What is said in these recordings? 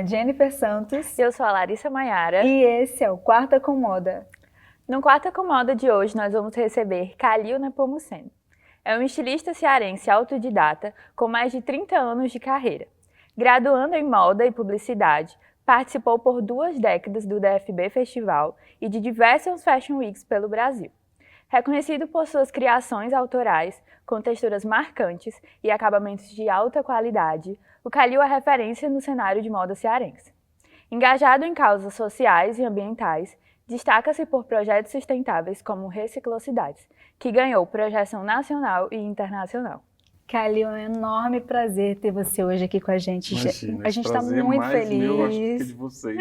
Jennifer Santos. Eu sou a Larissa Maiara. E esse é o Quarta com Moda. No Quarta com Moda de hoje, nós vamos receber Kalil Nepomuceno. É um estilista cearense autodidata com mais de 30 anos de carreira. Graduando em moda e publicidade, participou por 2 décadas do DFB Festival e de diversas Fashion Weeks pelo Brasil. Reconhecido por suas criações autorais, com texturas marcantes e acabamentos de alta qualidade, o Kalil é referência no cenário de moda cearense. Engajado em causas sociais e ambientais, destaca-se por projetos sustentáveis como Reciclocidades, que ganhou projeção nacional e internacional. Kalil, é um enorme prazer ter você hoje aqui com a gente. Imagina, a gente está muito feliz. Meu, acho que é de vocês.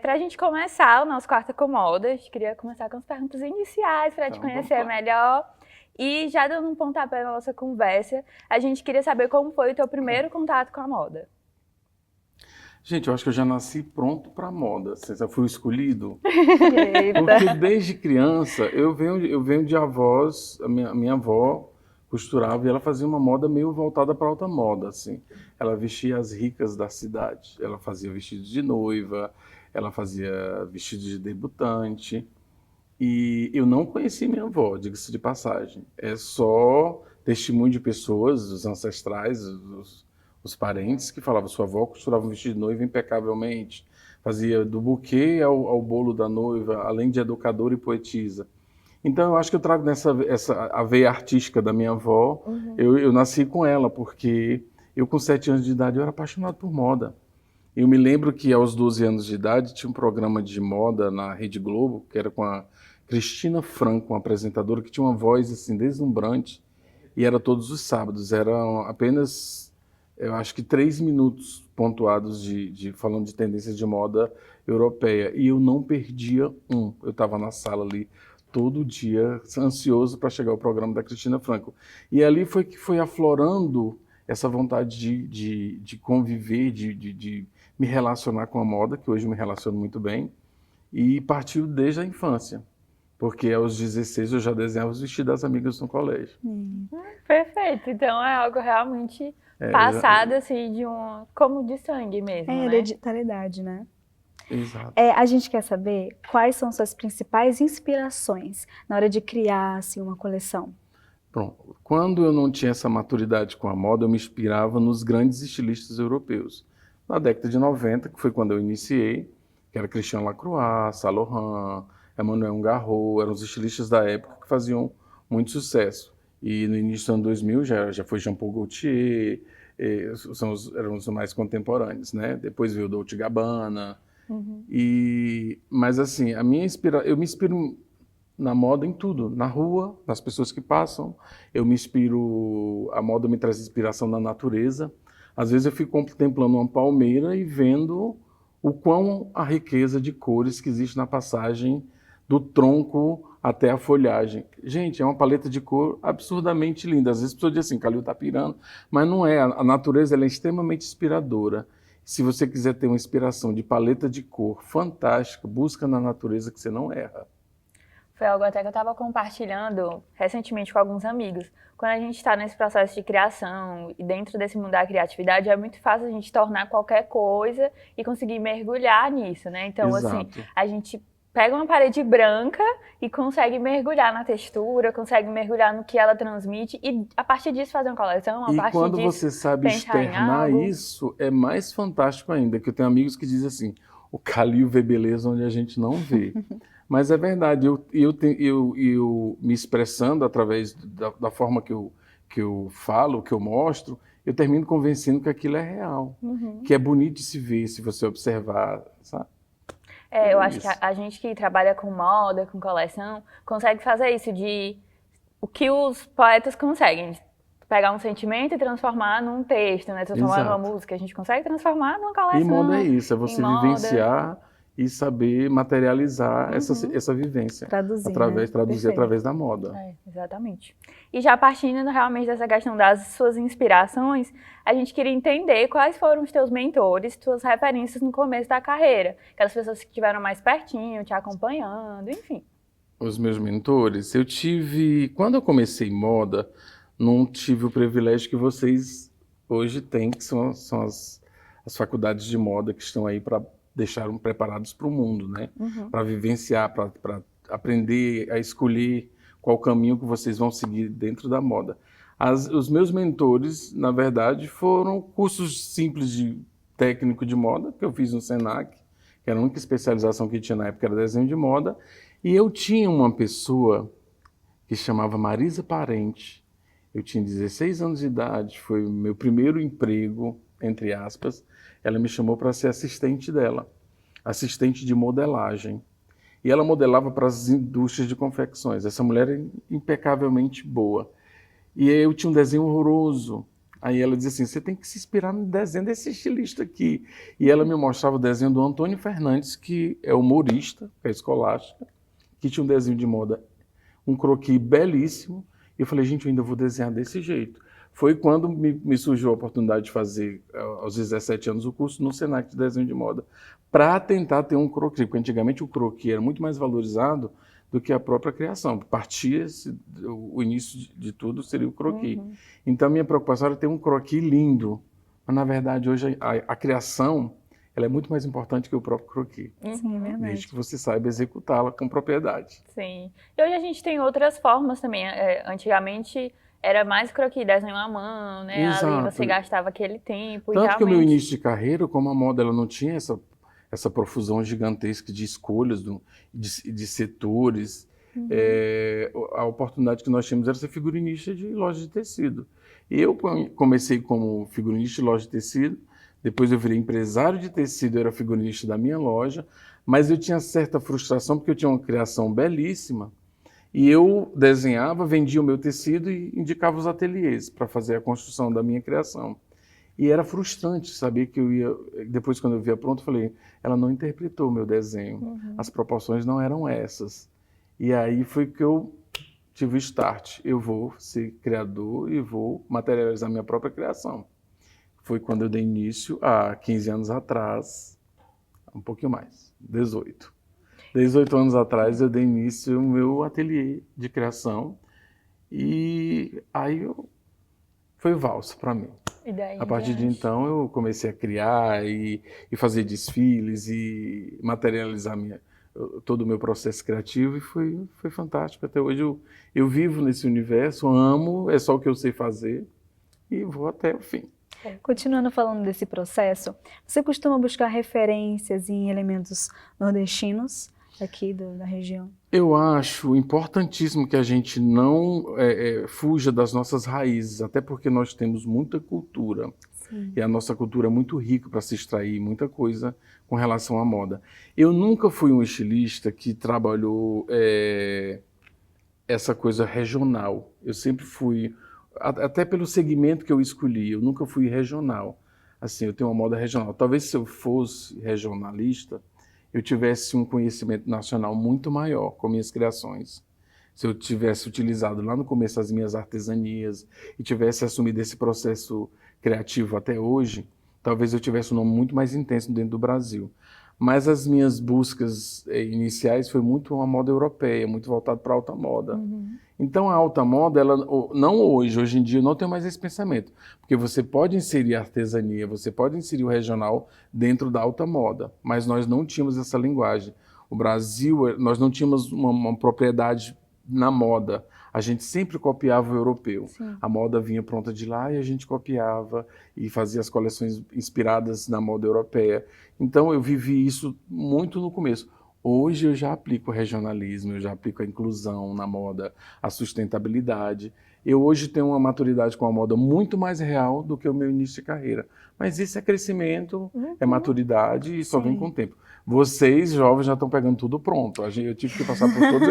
Para a gente começar o nosso Quarta com Moda, a gente queria começar com as perguntas iniciais para te conhecer melhor. E já dando um pontapé na nossa conversa, a gente queria saber como foi o teu primeiro contato com a moda. Gente, eu acho que eu já nasci pronto para moda. Você já foi escolhido? Eita. Porque desde criança eu venho de avós. A minha avó costurava e ela fazia uma moda meio voltada para alta moda, assim. Ela vestia as ricas da cidade. Ela fazia vestidos de noiva, ela fazia vestidos de debutante. E eu não conheci minha avó, diga-se de passagem. É só testemunho de pessoas, os ancestrais, os parentes, que falavam: sua avó costurava um vestido de noiva impecavelmente, fazia do buquê ao bolo da noiva, além de educadora e poetisa. Então eu acho que eu trago a veia artística da minha avó. Eu nasci com ela, porque eu com 7 anos de idade eu era apaixonado por moda. Eu me lembro que aos 12 anos de idade tinha um programa de moda na Rede Globo, que era com a Cristina Franco, uma apresentadora que tinha uma voz assim deslumbrante, e era todos os sábados. Eram apenas, eu acho que 3 minutos pontuados falando de tendências de moda europeia, e eu não perdia um. Eu estava na sala ali todo dia, ansioso para chegar ao programa da Cristina Franco. E ali foi que foi aflorando essa vontade de conviver, de me relacionar com a moda, que hoje eu me relaciono muito bem, e partiu desde a infância, porque aos 16 eu já desenhava os vestidos das amigas no colégio. Perfeito, então é algo realmente passado assim, como de sangue mesmo, né? Hereditariedade, né? Exato. A gente quer saber quais são suas principais inspirações na hora de criar assim, uma coleção. Pronto. Quando eu não tinha essa maturidade com a moda, eu me inspirava nos grandes estilistas europeus. Na década de 90, que foi quando eu iniciei, que era Christian Lacroix, Saint Laurent, Emmanuel Ungaro, eram os estilistas da época que faziam muito sucesso. E no início do ano 2000 já foi Jean Paul Gaultier, eram os mais contemporâneos, né? Depois veio o Dolce & Gabbana. Mas assim, eu me inspiro na moda em tudo, na rua, nas pessoas que passam. A moda me traz inspiração na natureza. Às vezes eu fico contemplando uma palmeira e vendo o quão a riqueza de cores que existe na passagem do tronco até a folhagem. Gente, é uma paleta de cor absurdamente linda. Às vezes a pessoa diz assim: Kalil tá pirando, mas não é. A natureza ela é extremamente inspiradora. Se você quiser ter uma inspiração de paleta de cor fantástica, busca na natureza que você não erra. Foi algo até que eu estava compartilhando recentemente com alguns amigos. Quando a gente está nesse processo de criação e dentro desse mundo da criatividade, é muito fácil a gente tornar qualquer coisa e conseguir mergulhar nisso, né? Então, assim, a gente pega uma parede branca e consegue mergulhar na textura, consegue mergulhar no que ela transmite e a partir disso fazer uma coleção, E quando você sabe externar isso, é mais fantástico ainda, que eu tenho amigos que dizem assim: o Kalil vê beleza onde a gente não vê. Mas é verdade, eu me expressando através da forma que eu falo, que eu mostro, eu termino convencendo que aquilo é real, que é bonito de se ver, se você observar, sabe? Eu acho que a gente que trabalha com moda, com coleção, consegue fazer isso o que os poetas conseguem, pegar um sentimento e transformar num texto, né? Transformar numa música, a gente consegue transformar numa coleção. E moda é isso, é você vivenciar e saber materializar essa vivência. Traduzir Através da moda. Exatamente. E já partindo realmente dessa questão das suas inspirações, a gente queria entender quais foram os teus mentores, tuas referências no começo da carreira. Aquelas pessoas que estiveram mais pertinho, te acompanhando, enfim. Os meus mentores, quando eu comecei moda, não tive o privilégio que vocês hoje tem, que são as faculdades de moda que estão aí para deixar preparados para o mundo, né? Para vivenciar, para aprender a escolher qual caminho que vocês vão seguir dentro da moda. Os meus mentores, na verdade, foram cursos simples de técnico de moda, que eu fiz no Senac, que era a única especialização que tinha na época, era desenho de moda, e eu tinha uma pessoa que chamava Marisa Parente. Eu tinha 16 anos de idade, foi o meu primeiro emprego, entre aspas. Ela me chamou para ser assistente dela, assistente de modelagem. E ela modelava para as indústrias de confecções. Essa mulher é impecavelmente boa. E eu tinha um desenho horroroso. Aí ela dizia assim, você tem que se inspirar no desenho desse estilista aqui. E ela me mostrava o desenho do Antônio Fernandes, que é humorista, que é escolástica, que tinha um desenho de moda, um croquis belíssimo. E eu falei, gente, eu ainda vou desenhar desse jeito. Foi quando me surgiu a oportunidade de fazer, aos 17 anos, o curso no Senac de desenho de moda, para tentar ter um croquis, porque antigamente o croquis era muito mais valorizado do que a própria criação. O início de tudo seria o croquis. Então a minha preocupação era ter um croquis lindo, mas na verdade hoje a criação ela é muito mais importante que o próprio croquis. Sim, é verdade. Desde que você saiba executá-la com propriedade. Sim. E hoje a gente tem outras formas também. Antigamente era mais croquis, desenho à mão, né? Exato. Ali você gastava aquele tempo. Tanto e que o meu realmente... início de carreira, como a moda ela não tinha essa profusão gigantesca de escolhas, de setores, a oportunidade que nós tínhamos era ser figurinista de loja de tecido. Eu comecei como figurinista de loja de tecido, depois eu virei empresário de tecido, eu era figurinista da minha loja, mas eu tinha certa frustração porque eu tinha uma criação belíssima e eu desenhava, vendia o meu tecido e indicava os ateliês para fazer a construção da minha criação. E era frustrante saber que eu ia, depois quando eu via pronto, eu falei, ela não interpretou o meu desenho, as proporções não eram essas. E aí foi que eu tive o start, eu vou ser criador e vou materializar minha própria criação. Foi quando eu dei início, há 15 anos atrás, um pouquinho mais, 18. 18 anos atrás eu dei início ao meu ateliê de criação e aí foi valsa para mim. A partir de então eu comecei a criar e fazer desfiles e materializar todo o meu processo criativo e foi fantástico. Até hoje eu vivo nesse universo, amo, é só o que eu sei fazer e vou até o fim. Continuando falando desse processo, você costuma buscar referências em elementos nordestinos aqui da região? Eu acho importantíssimo que a gente não fuja das nossas raízes, até porque nós temos muita cultura. Sim. E a nossa cultura é muito rica para se extrair muita coisa com relação à moda. Eu nunca fui um estilista que trabalhou essa coisa regional. Eu sempre fui, até pelo segmento que eu escolhi, eu nunca fui regional. Assim, eu tenho uma moda regional. Talvez se eu fosse regionalista, eu tivesse um conhecimento nacional muito maior com minhas criações. Se eu tivesse utilizado lá no começo as minhas artesanias e tivesse assumido esse processo criativo até hoje, talvez eu tivesse um nome muito mais intenso dentro do Brasil. Mas as minhas buscas iniciais foi muito uma moda europeia, muito voltado para a alta moda. Então a alta moda, ela não hoje em dia eu não tenho mais esse pensamento, porque você pode inserir a artesania, você pode inserir o regional dentro da alta moda, mas nós não tínhamos essa linguagem. O Brasil, nós não tínhamos uma propriedade na moda, a gente sempre copiava o europeu. Sim. A moda vinha pronta de lá e a gente copiava e fazia as coleções inspiradas na moda europeia. Então eu vivi isso muito no começo. Hoje eu já aplico o regionalismo, eu já aplico a inclusão na moda, a sustentabilidade. Eu hoje tenho uma maturidade com a moda muito mais real do que o meu início de carreira. Mas isso é crescimento, é maturidade e só vem com o tempo. Vocês, jovens, já estão pegando tudo pronto. Eu tive que passar por todos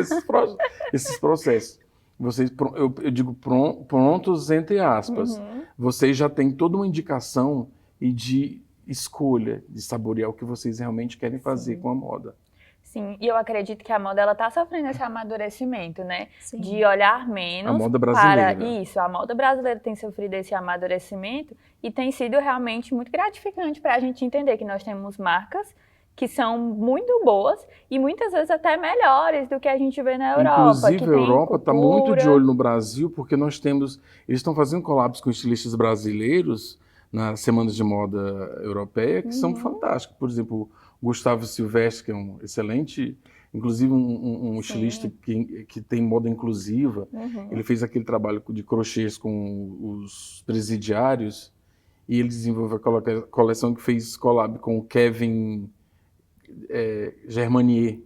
esses processos. Vocês, eu digo prontos entre aspas. Vocês já têm toda uma indicação e de escolha, de saborear o que vocês realmente querem fazer com a moda. Sim, e eu acredito que a moda ela está sofrendo esse amadurecimento, né? Sim. De olhar menos a moda brasileira. para isso. A moda brasileira tem sofrido esse amadurecimento e tem sido realmente muito gratificante para a gente entender que nós temos marcas que são muito boas e muitas vezes até melhores do que a gente vê na Europa. Inclusive, a Europa está muito de olho no Brasil, porque nós temos... Eles estão fazendo collabs com estilistas brasileiros nas semanas de moda europeia que são fantásticas. Por exemplo, o Gustavo Silvestre, que é um excelente, inclusive um estilista que tem moda inclusiva. Ele fez aquele trabalho de crochês com os presidiários e ele desenvolveu aquela coleção que fez collab com o Kevin Germanier.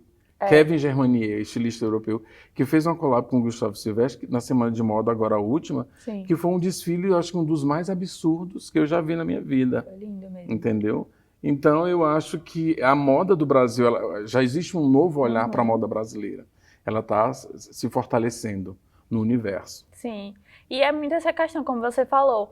Kevin Germanier, estilista europeu, que fez uma collab com o Gustavo Silvestre na semana de moda, agora a última, que foi um desfile, eu acho que um dos mais absurdos que eu já vi na minha vida. Foi lindo mesmo. Entendeu? Então eu acho que a moda do Brasil, já existe um novo olhar para a moda brasileira. Ela está se fortalecendo no universo. Sim. E é muito essa questão, como você falou,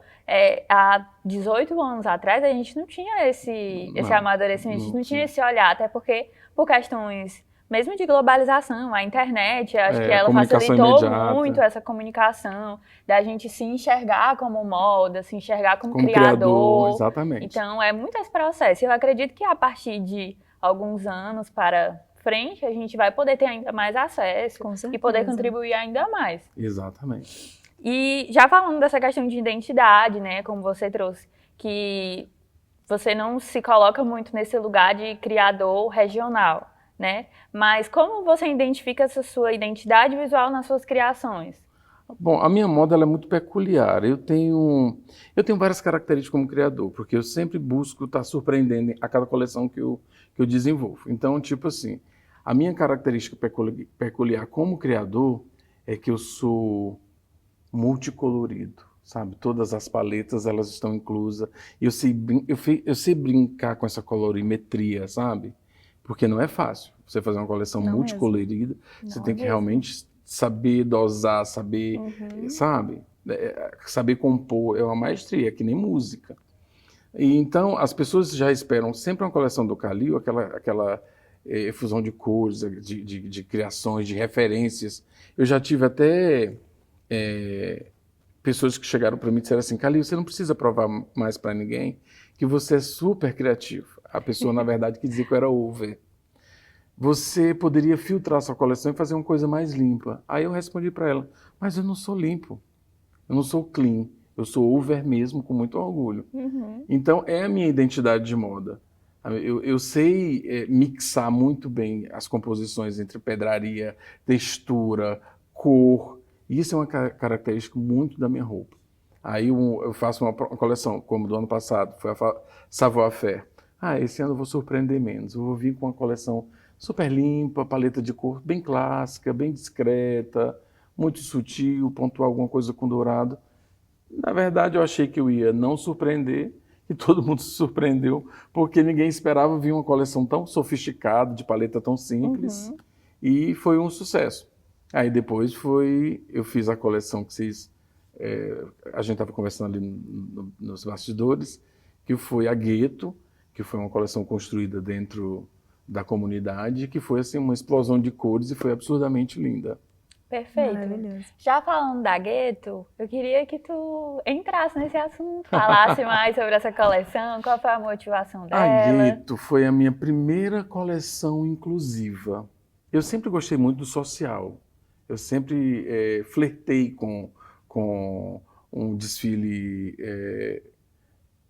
há 18 anos atrás a gente não tinha esse amadurecimento, a gente não tinha esse olhar, até porque por questões mesmo de globalização, a internet, acho que ela facilitou muito essa comunicação, da gente se enxergar como moda, se enxergar como criador. Exatamente. Então, é muito esse processo. Eu acredito que a partir de alguns anos para frente, a gente vai poder ter ainda mais acesso e poder contribuir ainda mais. Exatamente. E já falando dessa questão de identidade, né, como você trouxe, que você não se coloca muito nesse lugar de criador regional, né? Mas como você identifica essa sua identidade visual nas suas criações? Bom, a minha moda ela é muito peculiar. Eu tenho várias características como criador, porque eu sempre busco estar surpreendendo a cada coleção que eu desenvolvo. Então, tipo assim, a minha característica peculiar como criador é que eu sou multicolorido, sabe? Todas as paletas elas estão inclusas. Eu sei brincar com essa colorimetria, sabe? Porque não é fácil você fazer uma coleção multicolorida. Você tem que realmente saber dosar, saber, sabe? Saber compor. É uma maestria, que nem música. E então, as pessoas já esperam sempre uma coleção do Kalil, aquela efusão de cores, de criações, de referências. Eu já tive até pessoas que chegaram para mim e disseram assim, Kalil, você não precisa provar mais para ninguém que você é super criativo. A pessoa, na verdade, que dizia que eu era over. Você poderia filtrar sua coleção e fazer uma coisa mais limpa. Aí eu respondi para ela, mas eu não sou limpo, eu não sou clean, eu sou over mesmo, com muito orgulho. Então, é a minha identidade de moda. Eu sei mixar muito bem as composições entre pedraria, textura, cor. Isso é uma característica muito da minha roupa. Aí eu faço uma coleção, como do ano passado, foi a Savoir-Faire. Esse ano eu vou surpreender menos. Eu vou vir com uma coleção super limpa, paleta de cor bem clássica, bem discreta, muito sutil, pontuar alguma coisa com dourado. Na verdade, eu achei que eu ia não surpreender, e todo mundo se surpreendeu, porque ninguém esperava vir uma coleção tão sofisticada, de paleta tão simples, e foi um sucesso. Aí depois eu fiz a coleção que a gente estava conversando ali nos bastidores, que foi a Gueto, que foi uma coleção construída dentro da comunidade, que foi assim uma explosão de cores e foi absurdamente linda. Perfeito. Maravilhoso. Já falando da Gueto, eu queria que tu entrasse nesse assunto, falasse mais sobre essa coleção, qual foi a motivação dela. A Gueto foi a minha primeira coleção inclusiva. Eu sempre gostei muito do social. Eu sempre flertei com um desfile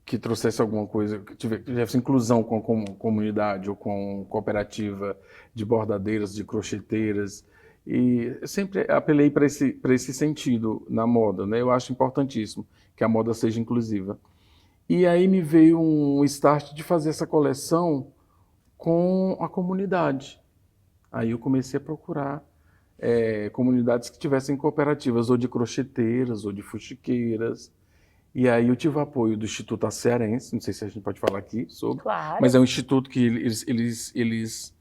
que trouxesse alguma coisa, que tivesse inclusão com a comunidade ou com cooperativa de bordadeiras, de crocheteiras. E eu sempre apelei para esse sentido na moda, né? Eu acho importantíssimo que a moda seja inclusiva. E aí me veio um start de fazer essa coleção com a comunidade. Aí eu comecei a procurar comunidades que tivessem cooperativas, ou de crocheteiras, ou de fuxiqueiras. E aí eu tive o apoio do Instituto Cearense, não sei se a gente pode falar aqui sobre, Claro. mas é um instituto que eles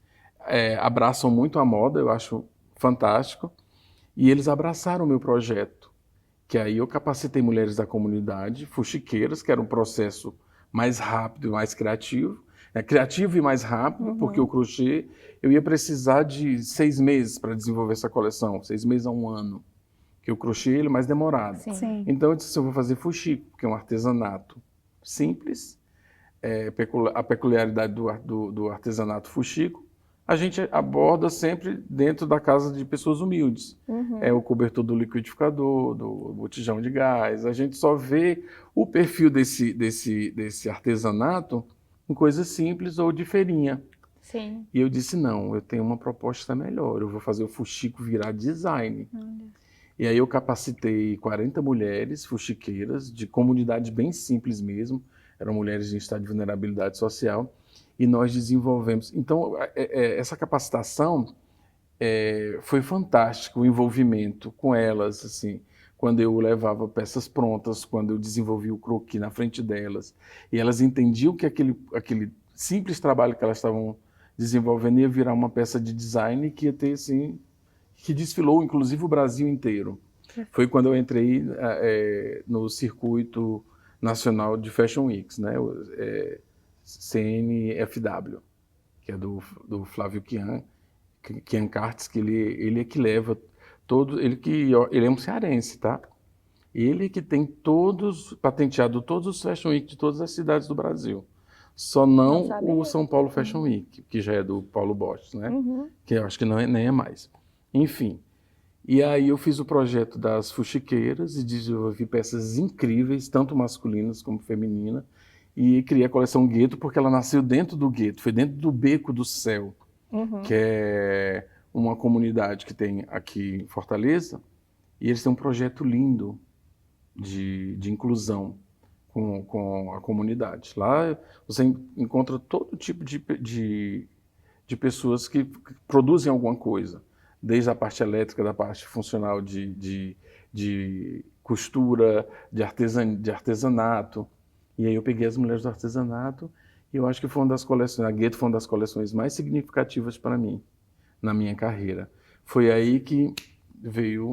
abraçam muito a moda, eu acho fantástico, e eles abraçaram o meu projeto, que aí eu capacitei mulheres da comunidade, fuxiqueiras, que era um processo mais rápido e mais criativo, criativo e mais rápido, porque o crochê, eu ia precisar de 6 meses para desenvolver essa coleção, 6 meses a 1 ano, que o crochê ele é mais demorado. Sim. Então eu disse, eu vou fazer fuxico, que é um artesanato simples, a peculiaridade do artesanato fuxico, a gente aborda sempre dentro da casa de pessoas humildes. É o cobertor do liquidificador, do botijão de gás. A gente só vê o perfil desse artesanato em coisas simples ou de feirinha. Sim. E eu disse, não, eu tenho uma proposta melhor, eu vou fazer o fuxico virar design. E aí eu capacitei 40 mulheres fuxiqueiras, de comunidades bem simples mesmo, eram mulheres em estado de vulnerabilidade social, e nós desenvolvemos. Então, essa capacitação foi fantástico, o envolvimento com elas, assim, quando eu levava peças prontas, quando eu desenvolvia o croquis na frente delas, e elas entendiam que aquele simples trabalho que elas estavam desenvolvendo ia virar uma peça de design que ia ter, assim, que desfilou, inclusive, o Brasil inteiro. Foi quando eu entrei no circuito nacional de Fashion Weeks, né? CNFW, que é do Flávio Kian Cartes, que ele é que leva todos, ele é um cearense, tá? Ele que tem patenteado todos os Fashion Week de todas as cidades do Brasil. Só não o São Paulo Fashion Week, que já é do Paulo Bosch, né? Que eu acho que nem é mais. Enfim. E aí eu fiz o projeto das fuxiqueiras e desenvolvi peças incríveis, tanto masculinas como femininas, e criei a coleção Gueto porque ela nasceu dentro do gueto, foi dentro do Beco do Céu, que é uma comunidade que tem aqui em Fortaleza, e eles têm um projeto lindo de inclusão com a comunidade. Lá você encontra todo tipo de pessoas que produzem alguma coisa, desde a parte elétrica, da parte funcional de costura, de artesanato. E aí eu peguei as mulheres do artesanato e eu acho que foi uma das coleções, a Gueto foi uma das coleções mais significativas para mim, na minha carreira. Foi aí que veio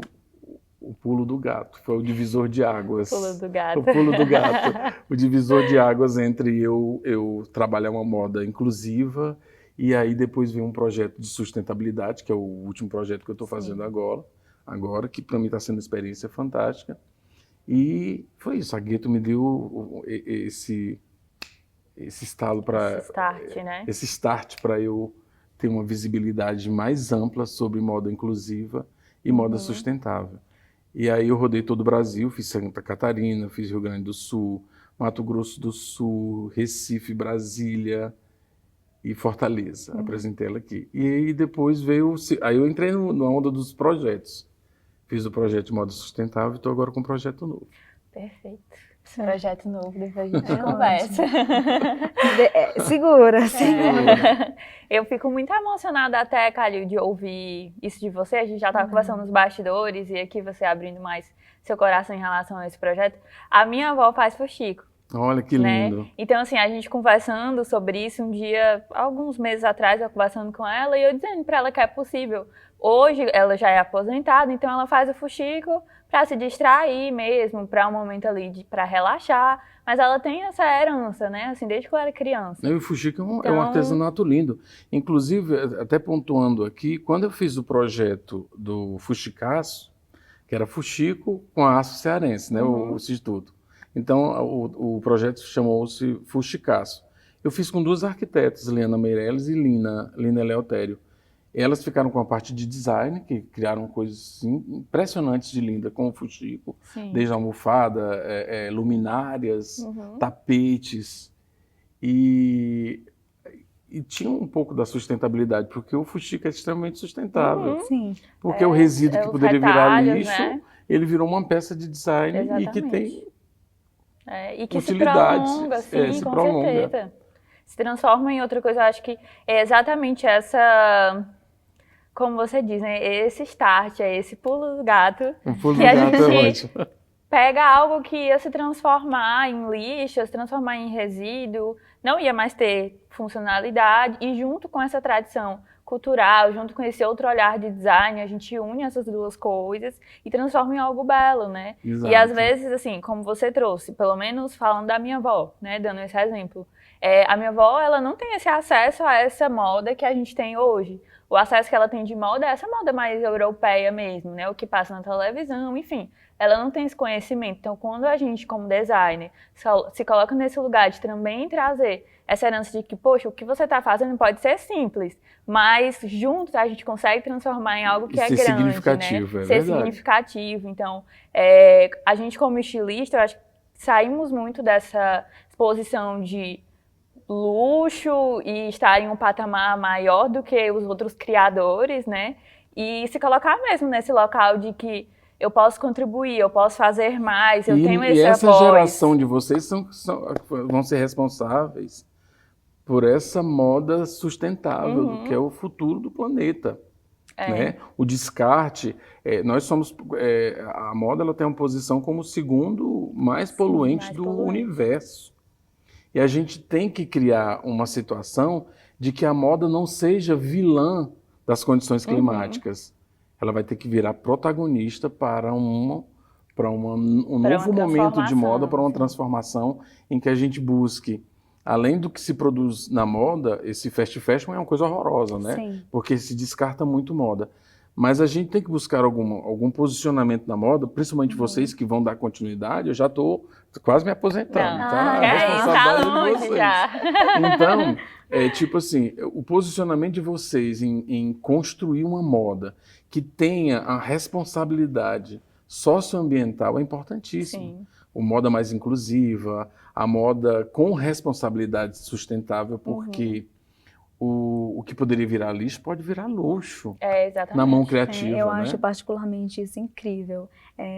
o pulo do gato, foi o divisor de águas. Pulo do gato. O pulo do gato. O divisor de águas entre eu trabalhar uma moda inclusiva e aí depois veio um projeto de sustentabilidade, que é o último projeto que eu estou fazendo agora, que para mim está sendo uma experiência fantástica. E foi isso, a Gueto me deu esse estalo para... Esse start, né? Esse start para eu ter uma visibilidade mais ampla sobre moda inclusiva e moda sustentável. E aí eu rodei todo o Brasil, fiz Santa Catarina, fiz Rio Grande do Sul, Mato Grosso do Sul, Recife, Brasília e Fortaleza. Apresentei ela aqui. E aí depois aí eu entrei na onda dos projetos. Fiz o projeto de moda sustentável e estou agora com um projeto novo. Perfeito. Esse projeto novo, depois a gente conversa. Segura. Eu fico muito emocionada até, Calil, de ouvir isso de você. A gente já estava conversando nos bastidores e aqui você abrindo mais seu coração em relação a esse projeto. A minha avó faz fuxico. Olha que lindo. Né? Então, assim, a gente conversando sobre isso um dia, alguns meses atrás, eu conversando com ela e eu dizendo para ela que é possível. Hoje ela já é aposentada, então ela faz o fuxico para se distrair mesmo, para um momento ali para relaxar. Mas ela tem essa herança, né? Assim, desde que ela era criança. E o fuxico é um artesanato lindo. Inclusive, até pontuando aqui, quando eu fiz o projeto do fuxicaço, que era fuxico com aço cearense, né? O instituto. Então, o projeto chamou-se Fuxicaço. Eu fiz com duas arquitetas, Liana Meirelles e Lina Eleutério. Elas ficaram com a parte de design, que criaram coisas impressionantes de linda com o fuxico, desde almofada, luminárias, tapetes. E tinha um pouco da sustentabilidade, porque o fuxico é extremamente sustentável. Porque o resíduo que poderia virar lixo, né? Ele virou uma peça de design. Exatamente. E que tem e que utilidades, se prolonga, sim, com certeza. Se transforma em outra coisa. Eu acho que é exatamente essa, como você diz, né? Esse start, esse pulo do gato. O pulo do gato é ótimo. Pega algo que ia se transformar em lixo, se transformar em resíduo, não ia mais ter funcionalidade, e junto com essa tradição cultural, junto com esse outro olhar de design, a gente une essas duas coisas e transforma em algo belo, né? Exato. E às vezes, assim, como você trouxe, pelo menos falando da minha avó, né, dando esse exemplo, a minha avó, ela não tem esse acesso a essa moda que a gente tem hoje. o acesso que ela tem de moda é essa moda mais europeia mesmo, né? O que passa na televisão, enfim. Ela não tem esse conhecimento. Então, quando a gente, como designer, se coloca nesse lugar de também trazer essa herança de que, poxa, o que você está fazendo pode ser simples, mas juntos a gente consegue transformar em algo que é grande, significativo, né? é Ser verdade. significativo. Então, a gente como estilista, eu acho que saímos muito dessa posição de luxo e estar em um patamar maior do que os outros criadores, né? E se colocar mesmo nesse local de que eu posso contribuir, eu posso fazer mais, eu tenho essa voz. geração de vocês vão ser responsáveis por essa moda sustentável, que é o futuro do planeta. Né? O descarte, a moda ela tem uma posição como o segundo mais poluente do universo. E a gente tem que criar uma situação de que a moda não seja vilã das condições climáticas. Ela vai ter que virar protagonista para um novo momento de moda, para uma transformação em que a gente busque, além do que se produz na moda, esse fast fashion é uma coisa horrorosa, né? Sim. Porque se descarta muito moda. Mas a gente tem que buscar algum posicionamento na moda, principalmente vocês que vão dar continuidade. Eu já estou quase me aposentando, tá? A responsabilidade tá longe de vocês. já. Então, tipo assim, o posicionamento de vocês em construir uma moda que tenha a responsabilidade socioambiental é importantíssimo. Sim. A moda mais inclusiva, a moda com responsabilidade sustentável, porque o que poderia virar lixo pode virar luxo. Exatamente. Na mão criativa, eu né? acho particularmente isso incrível.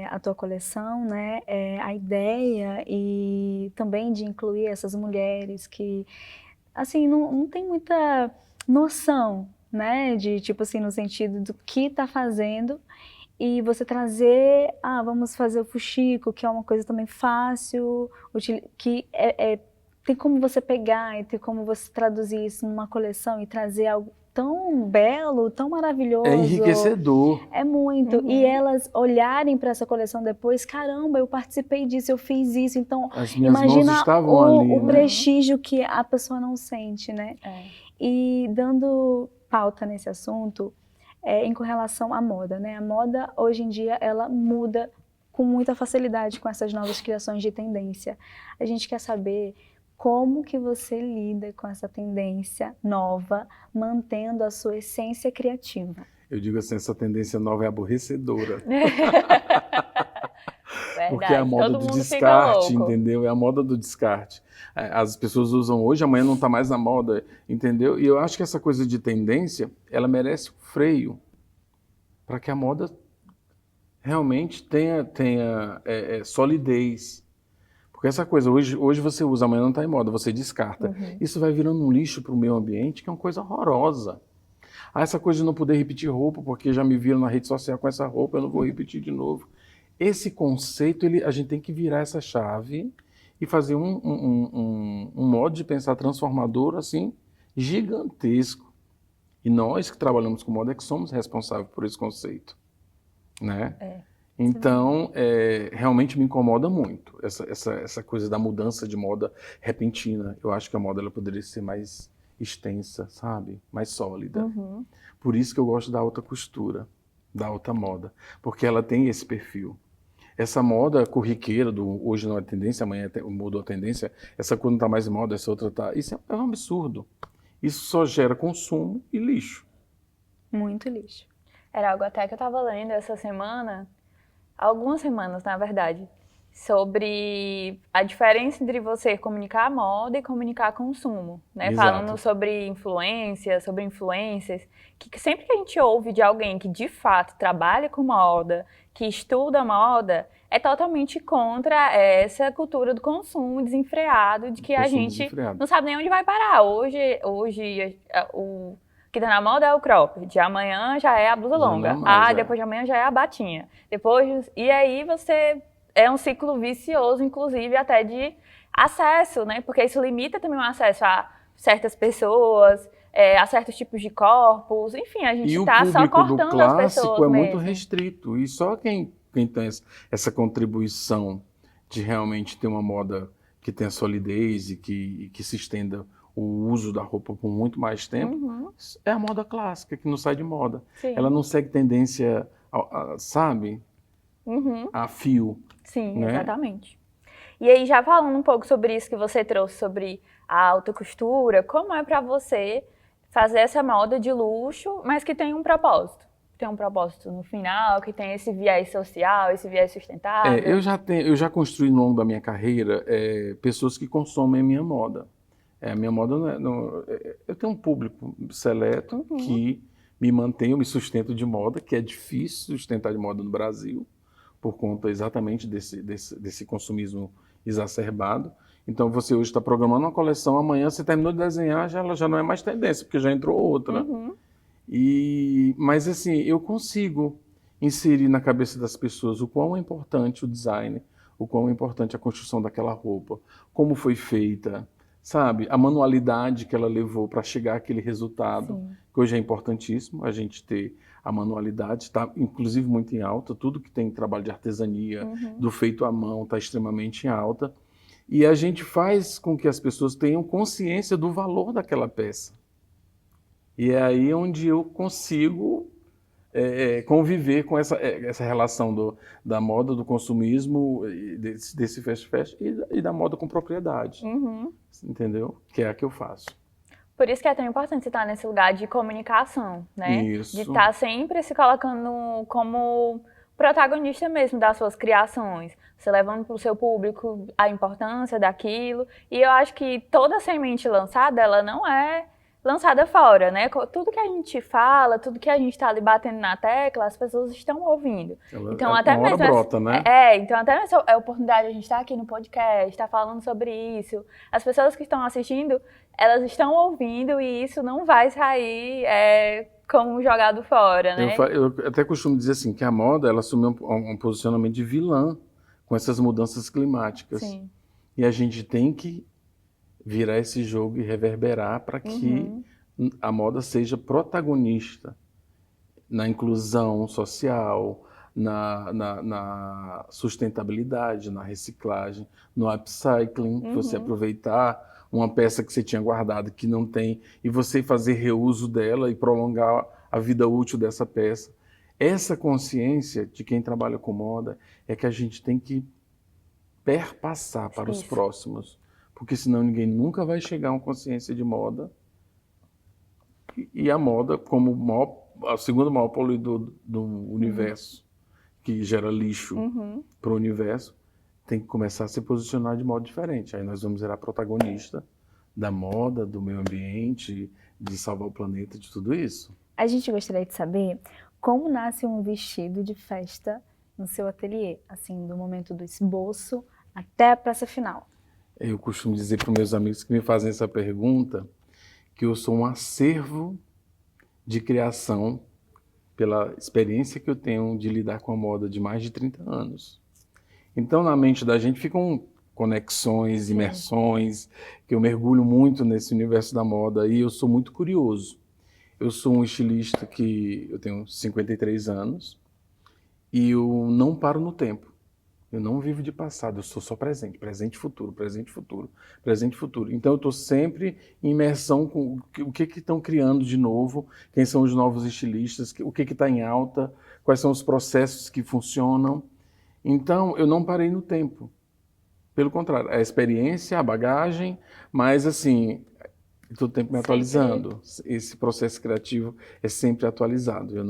A tua coleção, né? A ideia e também de incluir essas mulheres que, assim, não tem muita noção, né? De, tipo assim, no sentido do que está fazendo. E você trazer, vamos fazer o fuxico, que é uma coisa também fácil, que tem como você pegar e tem como você traduzir isso numa coleção e trazer algo tão belo, tão maravilhoso. É enriquecedor. É muito. E elas olharem para essa coleção depois, caramba, eu participei disso, eu fiz isso. Então, as minhas imagina mãos estavam ali, o prestígio que a pessoa não sente, né? E dando pauta nesse assunto, em correlação à moda, né? A moda, hoje em dia, ela muda com muita facilidade com essas novas criações de tendência. A gente quer saber como que você lida com essa tendência nova, mantendo a sua essência criativa. Eu digo assim, essa tendência nova é aborrecedora. Verdade. Porque é a moda do descarte, entendeu? É a moda do descarte. As pessoas usam hoje, amanhã não está mais na moda, entendeu? E eu acho que essa coisa de tendência, ela merece um freio para que a moda realmente tenha solidez. Porque essa coisa, hoje você usa, amanhã não está em moda, você descarta. Isso vai virando um lixo para o meio ambiente, que é uma coisa horrorosa. Essa coisa de não poder repetir roupa, porque já me viram na rede social com essa roupa, eu não vou repetir de novo. Esse conceito, a gente tem que virar essa chave e fazer um modo de pensar transformador, assim, gigantesco. E nós que trabalhamos com moda é que somos responsáveis por esse conceito, né? Então, realmente me incomoda muito essa coisa da mudança de moda repentina. Eu acho que a moda ela poderia ser mais extensa, sabe? Mais sólida. Por isso que eu gosto da alta costura, da alta moda, porque ela tem esse perfil. Essa moda corriqueira, hoje não é tendência, amanhã mudou a tendência, essa coisa não está mais em moda, essa outra está... Isso é um absurdo. Isso só gera consumo e lixo. Muito lixo. Era algo até que eu estava lendo essa semana, algumas semanas, na verdade, sobre a diferença entre você comunicar a moda e comunicar consumo, né? Falando sobre influência, sobre influencers, que sempre que a gente ouve de alguém que de fato trabalha com moda, que estuda moda, é totalmente contra essa cultura do consumo desenfreado, de que a gente não sabe nem onde vai parar. Hoje o que tá na moda é o crop, de amanhã já é a blusa longa, depois de amanhã já é a batinha, e aí você é um ciclo vicioso, inclusive até de acesso, né? Porque isso limita também o acesso a certas pessoas, a certos tipos de corpos, enfim, a gente está só cortando as pessoas. E o público do clássico é muito mesmo. restrito, e só quem tem essa contribuição de realmente ter uma moda que tenha solidez e que se estenda o uso da roupa por muito mais tempo, é a moda clássica, que não sai de moda. Sim. Ela não segue tendência, sabe, a fio. Sim, né? exatamente. E aí, já falando um pouco sobre isso que você trouxe, sobre a alta costura, como é para você fazer essa moda de luxo, mas que tem um propósito? Tem um propósito no final, que tem esse viés social, esse viés sustentável? Eu já construí no longo da minha carreira pessoas que consomem a minha moda. A minha moda eu tenho um público seleto que me mantém, eu me sustento de moda, que é difícil sustentar de moda no Brasil, por conta exatamente desse consumismo exacerbado. Então você hoje está programando uma coleção, amanhã você terminou de desenhar, ela já não é mais tendência, porque já entrou outra. Mas assim, eu consigo inserir na cabeça das pessoas o quão é importante o design, o quão é importante a construção daquela roupa, como foi feita, sabe? A manualidade que ela levou para chegar àquele resultado, que hoje é importantíssimo a gente ter a manualidade, está inclusive muito em alta, tudo que tem trabalho de artesania, do feito à mão, está extremamente em alta. E a gente faz com que as pessoas tenham consciência do valor daquela peça. E é aí onde eu consigo conviver com essa relação da moda, do consumismo, desse fast fashion e da moda com propriedade. Entendeu? Que é a que eu faço. Por isso que é tão importante você estar nesse lugar de comunicação, né? Isso. De estar sempre se colocando como protagonista mesmo das suas criações. Você levando para o seu público a importância daquilo. E eu acho que toda semente lançada, ela não é lançada fora, né? Tudo que a gente fala, tudo que a gente está ali batendo na tecla, as pessoas estão ouvindo. Então, até uma hora mesmo brota, né? Então até mesmo a oportunidade de a gente estar aqui no podcast, estar falando sobre isso. As pessoas que estão assistindo, elas estão ouvindo e isso não vai sair como jogado fora, né? Eu até costumo dizer assim, que a moda, ela assumiu um posicionamento de vilã com essas mudanças climáticas. Sim. E a gente tem que virar esse jogo e reverberar para que a moda seja protagonista na inclusão social, na sustentabilidade, na reciclagem, no upcycling, você aproveitar uma peça que você tinha guardado que não tem e você fazer reuso dela e prolongar a vida útil dessa peça. Essa consciência de quem trabalha com moda é que a gente tem que perpassar para os próximos, porque senão ninguém nunca vai chegar a uma consciência de moda. E a moda, como a segunda maior poluidor do universo, que gera lixo para o universo, tem que começar a se posicionar de modo diferente. Aí nós vamos virar protagonista da moda, do meio ambiente, de salvar o planeta, de tudo isso. A gente gostaria de saber como nasce um vestido de festa no seu ateliê, assim, do momento do esboço até a peça final. Eu costumo dizer para os meus amigos que me fazem essa pergunta que eu sou um acervo de criação pela experiência que eu tenho de lidar com a moda de mais de 30 anos. Então, na mente da gente ficam conexões, imersões, que eu mergulho muito nesse universo da moda e eu sou muito curioso. Eu sou um estilista que eu tenho 53 anos e eu não paro no tempo. Eu não vivo de passado, eu sou só presente, presente e futuro, presente e futuro, presente e futuro. Então eu estou sempre em imersão com o que estão criando de novo, quem são os novos estilistas, o que está em alta, quais são os processos que funcionam. Então eu não parei no tempo. Pelo contrário, a experiência, a bagagem, mas assim, todo tempo me atualizando. Esse processo criativo é sempre atualizado. Eu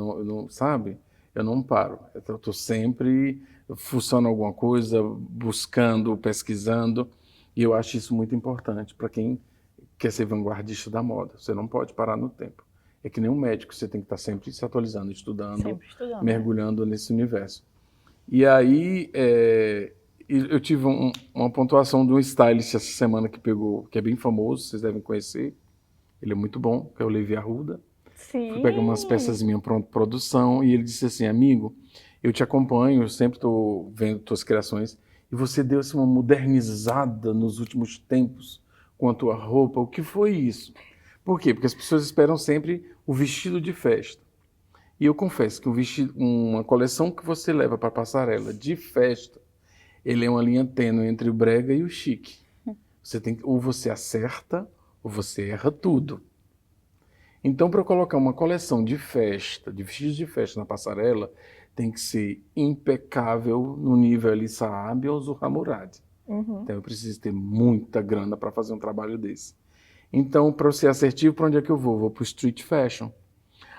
não paro. Eu estou sempre fuçando alguma coisa, buscando, pesquisando, e eu acho isso muito importante para quem quer ser vanguardista da moda. Você não pode parar no tempo. É que nem um médico, você tem que estar sempre se atualizando, estudando, mergulhando nesse universo. E aí, eu tive uma pontuação de um stylist essa semana que é bem famoso, vocês devem conhecer. Ele é muito bom, que é o Levi Arruda. Sim. Fui pegar umas peças minhas pronto produção e ele disse assim, amigo, eu te acompanho, eu sempre estou vendo tuas criações e você deu assim, uma modernizada nos últimos tempos com a tua roupa. O que foi isso? Por quê? Porque as pessoas esperam sempre o vestido de festa. E eu confesso que uma coleção que você leva para passarela de festa, ele é uma linha tênue entre o brega e o chique. Ou você acerta ou você erra tudo. Então, para eu colocar uma coleção de festa, de vestidos de festa na passarela, tem que ser impecável no nível ali Saab ou Zuhra Murad. Então, eu preciso ter muita grana para fazer um trabalho desse. Então, para eu ser assertivo, para onde é que eu vou? Vou para o street fashion.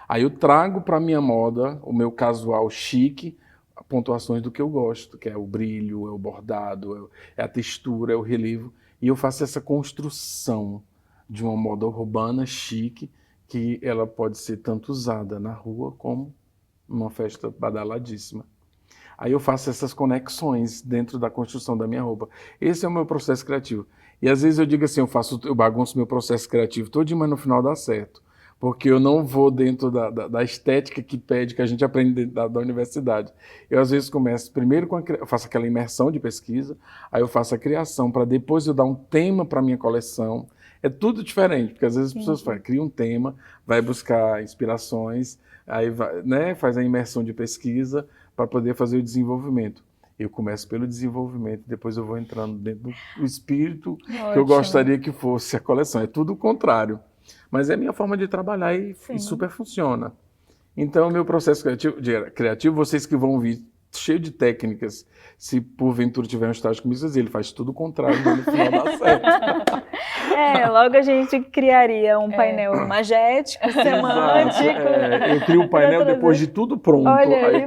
Aí eu trago para a minha moda, o meu casual chique, pontuações do que eu gosto, que é o brilho, é o bordado, é a textura, é o relevo. E eu faço essa construção de uma moda urbana chique, que ela pode ser tanto usada na rua como numa festa badaladíssima. Aí eu faço essas conexões dentro da construção da minha roupa. Esse é o meu processo criativo. E às vezes eu digo assim, eu bagunço meu processo criativo todo, mas no final dá certo. Porque eu não vou dentro da estética que pede, que a gente aprende da universidade. Eu às vezes começo primeiro eu faço aquela imersão de pesquisa, aí eu faço a criação para depois eu dar um tema para a minha coleção. É tudo diferente, porque às vezes as pessoas criam um tema, vai buscar inspirações, aí vai, né, faz a imersão de pesquisa para poder fazer o desenvolvimento. Eu começo pelo desenvolvimento, depois eu vou entrando dentro do espírito que eu gostaria que fosse a coleção. É tudo o contrário. Mas é a minha forma de trabalhar e super funciona. Então, o meu processo criativo, vocês que vão vir cheio de técnicas, se porventura tiver um estágio comigo, ele faz tudo o contrário, mas no final dá certo. Logo a gente criaria um painel magético, semântico. Eu crio o painel depois de tudo pronto. Olha aí,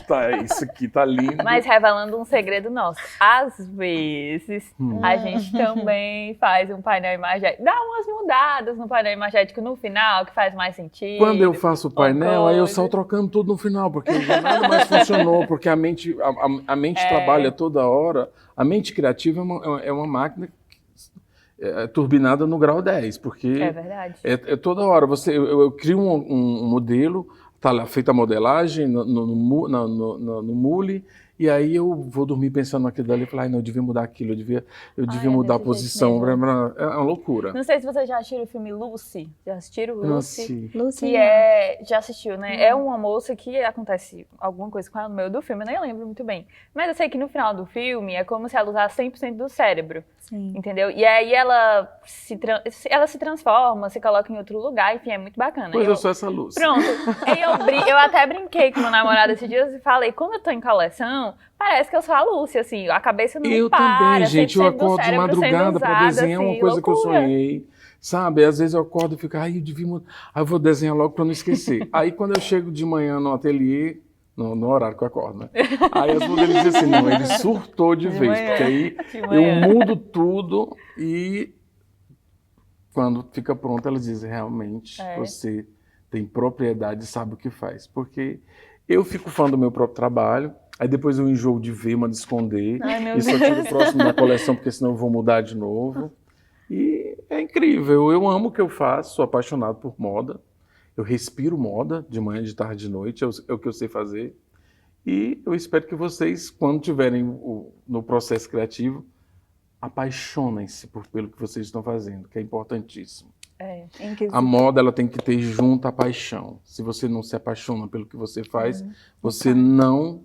tá, isso aqui tá lindo. Mas revelando um segredo nosso, às vezes a gente também faz um painel imagético, dá umas mudadas no painel imagético no final, que faz mais sentido. Quando eu faço o painel, aí eu saio trocando tudo no final, porque nada mais funcionou, porque a mente trabalha toda hora. A mente criativa é uma máquina turbinada no grau 10, porque é verdade. É toda hora. Eu crio um modelo, está lá feita a modelagem no Mule, e aí eu vou dormir pensando naquilo dali e falar, não, eu devia mudar aquilo, eu devia mudar a posição. É uma loucura. Não sei se vocês já assistiram o filme Lucy. Já assistiram Lucy? Lucy. Que já assistiu, né? É uma moça que acontece alguma coisa com ela no meio do filme, eu nem lembro muito bem. Mas eu sei que no final do filme é como se ela usasse 100% do cérebro. Sim. Entendeu? E aí ela se transforma, se coloca em outro lugar, enfim, é muito bacana. Pois eu sou essa luz. Pronto. Aí eu até brinquei com meu namorado esses dias e falei, quando eu tô em coleção, parece que eu sou a Lúcia, assim, a cabeça não eu para. Eu também, gente, eu acordo de madrugada para desenhar assim, uma coisa loucura. que eu sonhei. Sabe, às vezes eu acordo e fico, eu devia mudar. Aí eu vou desenhar logo para não esquecer. Aí quando eu chego de manhã no ateliê, no horário que eu acordo, né? Aí as mulheres dizem assim, não, ele surtou de vez, manhã, porque aí eu mudo tudo e quando fica pronto elas dizem, realmente, você tem propriedade e sabe o que faz. Porque eu fico fã do meu próprio trabalho, aí depois eu enjoo de ver, mando esconder, e só tiro o próximo da coleção, porque senão eu vou mudar de novo. E é incrível, eu amo o que eu faço, sou apaixonado por moda. Eu respiro moda, de manhã, de tarde, de noite, é o que eu sei fazer. E eu espero que vocês, quando estiverem no processo criativo, apaixonem-se pelo que vocês estão fazendo, que é importantíssimo. A moda ela tem que ter junto a paixão. Se você não se apaixona pelo que você faz, você não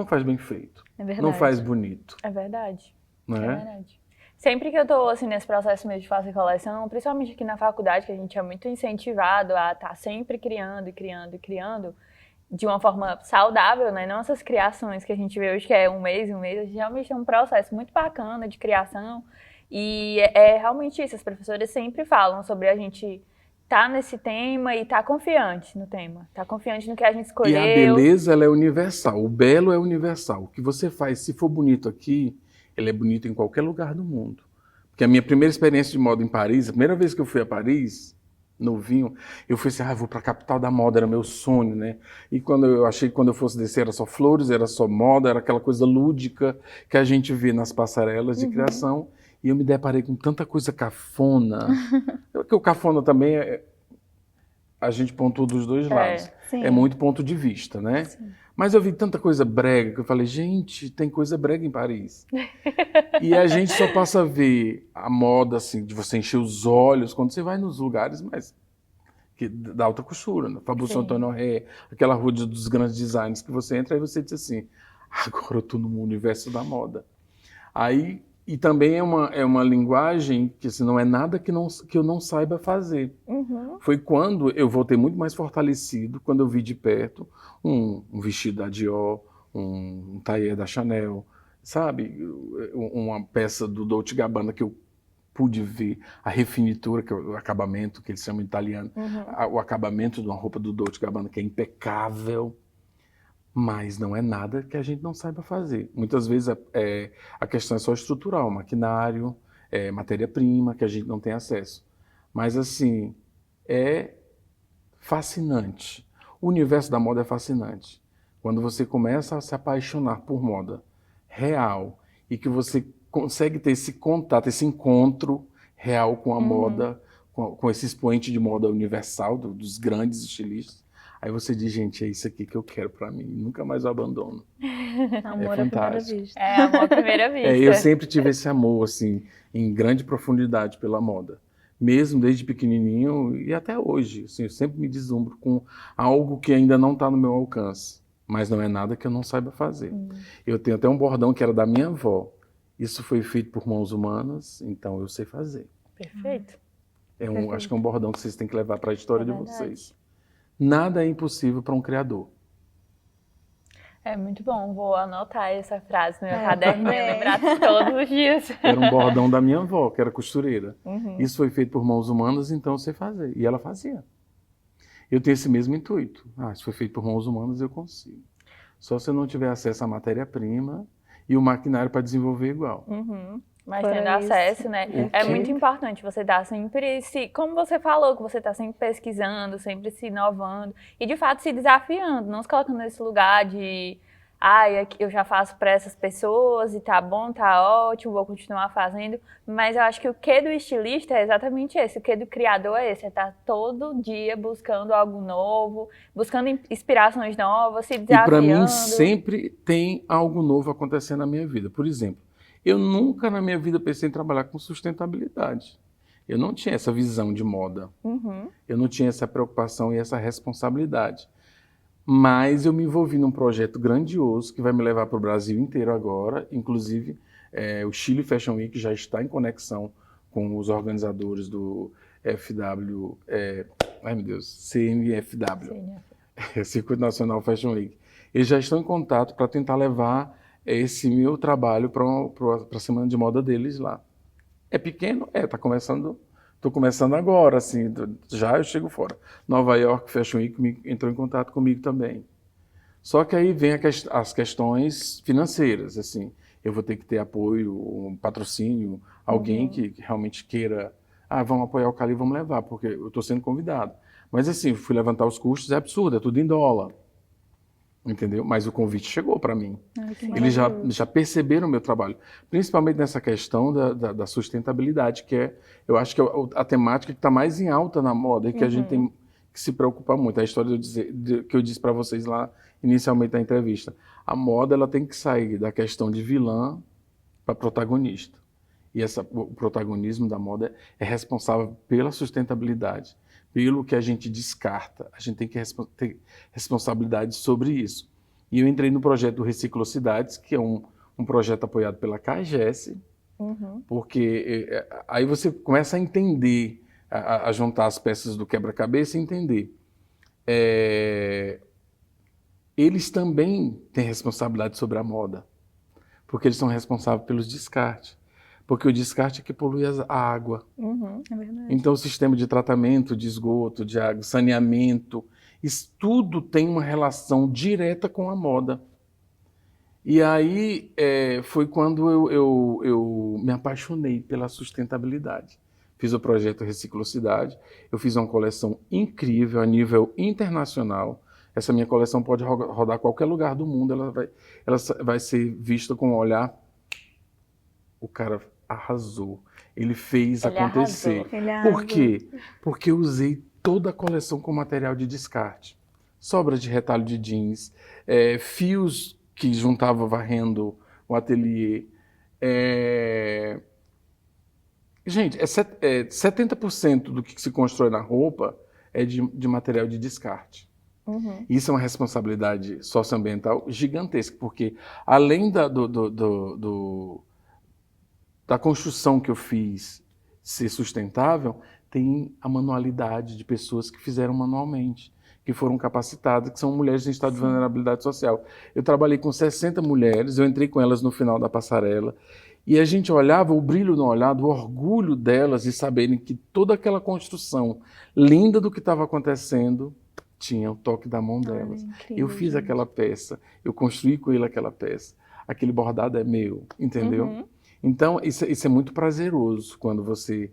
faz bem feito. É verdade. Não faz bonito. É verdade. Não é? É verdade. Sempre que eu tô, assim, nesse processo mesmo de fazer coleção, principalmente aqui na faculdade, que a gente é muito incentivado a estar sempre criando, de uma forma saudável, né? Não essas criações que a gente vê hoje, que é um mês, a gente realmente tem um processo muito bacana de criação. E é realmente isso, as professoras sempre falam sobre a gente estar nesse tema e estar confiante no tema, estar confiante no que a gente escolheu. E a beleza, ela é universal, o belo é universal. O que você faz, se for bonito aqui, ele é bonito em qualquer lugar do mundo. Porque a minha primeira experiência de moda em Paris, a primeira vez que eu fui a Paris, novinho, eu fui assim, vou para a capital da moda, era meu sonho, né? E quando eu achei que quando eu fosse descer era só flores, era só moda, era aquela coisa lúdica que a gente vê nas passarelas de criação. E eu me deparei com tanta coisa cafona. Porque o cafona também a gente pontua dos dois lados. É muito ponto de vista, né? Sim. Mas eu vi tanta coisa brega que eu falei, gente, tem coisa brega em Paris. E a gente só passa a ver a moda, assim, de você encher os olhos quando você vai nos lugares mais da alta costura, né? Fabrício Antoine, aquela rua dos grandes designers que você entra e você diz assim, agora eu tô no universo da moda. Aí E também é uma linguagem que assim, não é nada que eu não saiba fazer. Foi quando eu voltei muito mais fortalecido, quando eu vi de perto um vestido da Dior, um tailleur da Chanel, sabe? Uma peça do Dolce & Gabbana que eu pude ver, a refinitura, que é o acabamento, que eles chamam em italiano, o acabamento de uma roupa do Dolce & Gabbana que é impecável. Mas não é nada que a gente não saiba fazer. Muitas vezes a questão é só estrutural, maquinário, matéria-prima, que a gente não tem acesso. Mas, assim, é fascinante. O universo da moda é fascinante. Quando você começa a se apaixonar por moda real e que você consegue ter esse contato, esse encontro real com a moda, com esse expoente de moda universal, dos grandes estilistas, aí você diz, gente, é isso aqui que eu quero pra mim, nunca mais eu abandono. Amor à primeira vista. É, amor à primeira vista. Eu sempre tive esse amor, assim, em grande profundidade pela moda. Mesmo desde pequenininho e até hoje. Assim, eu sempre me deslumbro com algo que ainda não está no meu alcance. Mas não é nada que eu não saiba fazer. Eu tenho até um bordão que era da minha avó. Isso foi feito por mãos humanas, então eu sei fazer. Perfeito. Acho que é um bordão que vocês têm que levar para a história de verdade. vocês. Nada é impossível para um criador. É muito bom, vou anotar essa frase no meu caderno e lembrar todos os dias. Era um bordão da minha avó, que era costureira. Isso foi feito por mãos humanas, então eu sei fazer. E ela fazia. Eu tenho esse mesmo intuito. Se foi feito por mãos humanas, eu consigo. Só se eu não tiver acesso à matéria-prima e o maquinário para desenvolver igual. Mas tendo acesso, né? É muito importante você estar sempre como você falou, que você está sempre pesquisando, sempre se inovando e de fato se desafiando, não se colocando nesse lugar de eu já faço para essas pessoas e tá bom, tá ótimo, vou continuar fazendo. Mas eu acho que o quê do estilista é exatamente esse, o quê do criador é esse, é estar todo dia buscando algo novo, buscando inspirações novas, se desafiando. E para mim sempre tem algo novo acontecendo na minha vida. Por exemplo, eu nunca na minha vida pensei em trabalhar com sustentabilidade. Eu não tinha essa visão de moda. Eu não tinha essa preocupação e essa responsabilidade. Mas eu me envolvi num projeto grandioso que vai me levar para o Brasil inteiro agora. Inclusive, o Chile Fashion Week já está em conexão com os organizadores do CNFW, Circuito Nacional Fashion Week. Eles já estão em contato para tentar levar esse meu trabalho para a semana de moda deles lá. É pequeno? Tá começando. Estou começando agora, assim, já eu chego fora. Nova York Fashion Week entrou em contato comigo também. Só que aí vem as questões financeiras, assim. Eu vou ter que ter apoio, um patrocínio, alguém que realmente queira, vamos apoiar o Cali, vamos levar, porque eu estou sendo convidado. Mas assim, fui levantar os custos, é absurdo, é tudo em dólar. Entendeu? Mas o convite chegou para mim. Eles já perceberam o meu trabalho, principalmente nessa questão da sustentabilidade, que eu acho que é a temática que está mais em alta na moda e que a gente tem que se preocupar muito. A história que eu disse para vocês lá inicialmente na entrevista. A moda ela tem que sair da questão de vilã para protagonista. E o protagonismo da moda é responsável pela sustentabilidade. Pelo que a gente descarta. A gente tem que ter responsabilidade sobre isso. E eu entrei no projeto do Reciclocidades, que é um projeto apoiado pela CAGES, porque aí você começa a entender, a juntar as peças do quebra-cabeça e entender. Eles também têm responsabilidade sobre a moda, porque eles são responsáveis pelos descartes. Porque o descarte é que polui a água. É verdade. Então, o sistema de tratamento de esgoto, de água, saneamento, isso tudo tem uma relação direta com a moda. E aí foi quando eu me apaixonei pela sustentabilidade. Fiz o projeto Reciclocidade, eu fiz uma coleção incrível a nível internacional. Essa minha coleção pode rodar qualquer lugar do mundo, ela vai ser vista com um olhar. O cara arrasou. Ele fez acontecer. Por quê? Porque eu usei toda a coleção com material de descarte. Sobra de retalho de jeans, fios que juntava varrendo o ateliê. Gente, 70% do que se constrói na roupa é de material de descarte. Isso é uma responsabilidade socioambiental gigantesca, porque além da construção que eu fiz ser sustentável, tem a manualidade de pessoas que fizeram manualmente, que foram capacitadas, que são mulheres em estado de vulnerabilidade social. Eu trabalhei com 60 mulheres, eu entrei com elas no final da passarela, e a gente olhava o brilho no olhar, o orgulho delas de saberem que toda aquela construção linda do que estava acontecendo tinha o toque da mão delas. Incrível, Eu fiz gente. aquela peça, eu construí com ele aquela peça, aquele bordado é meu, entendeu? Então, isso é muito prazeroso quando você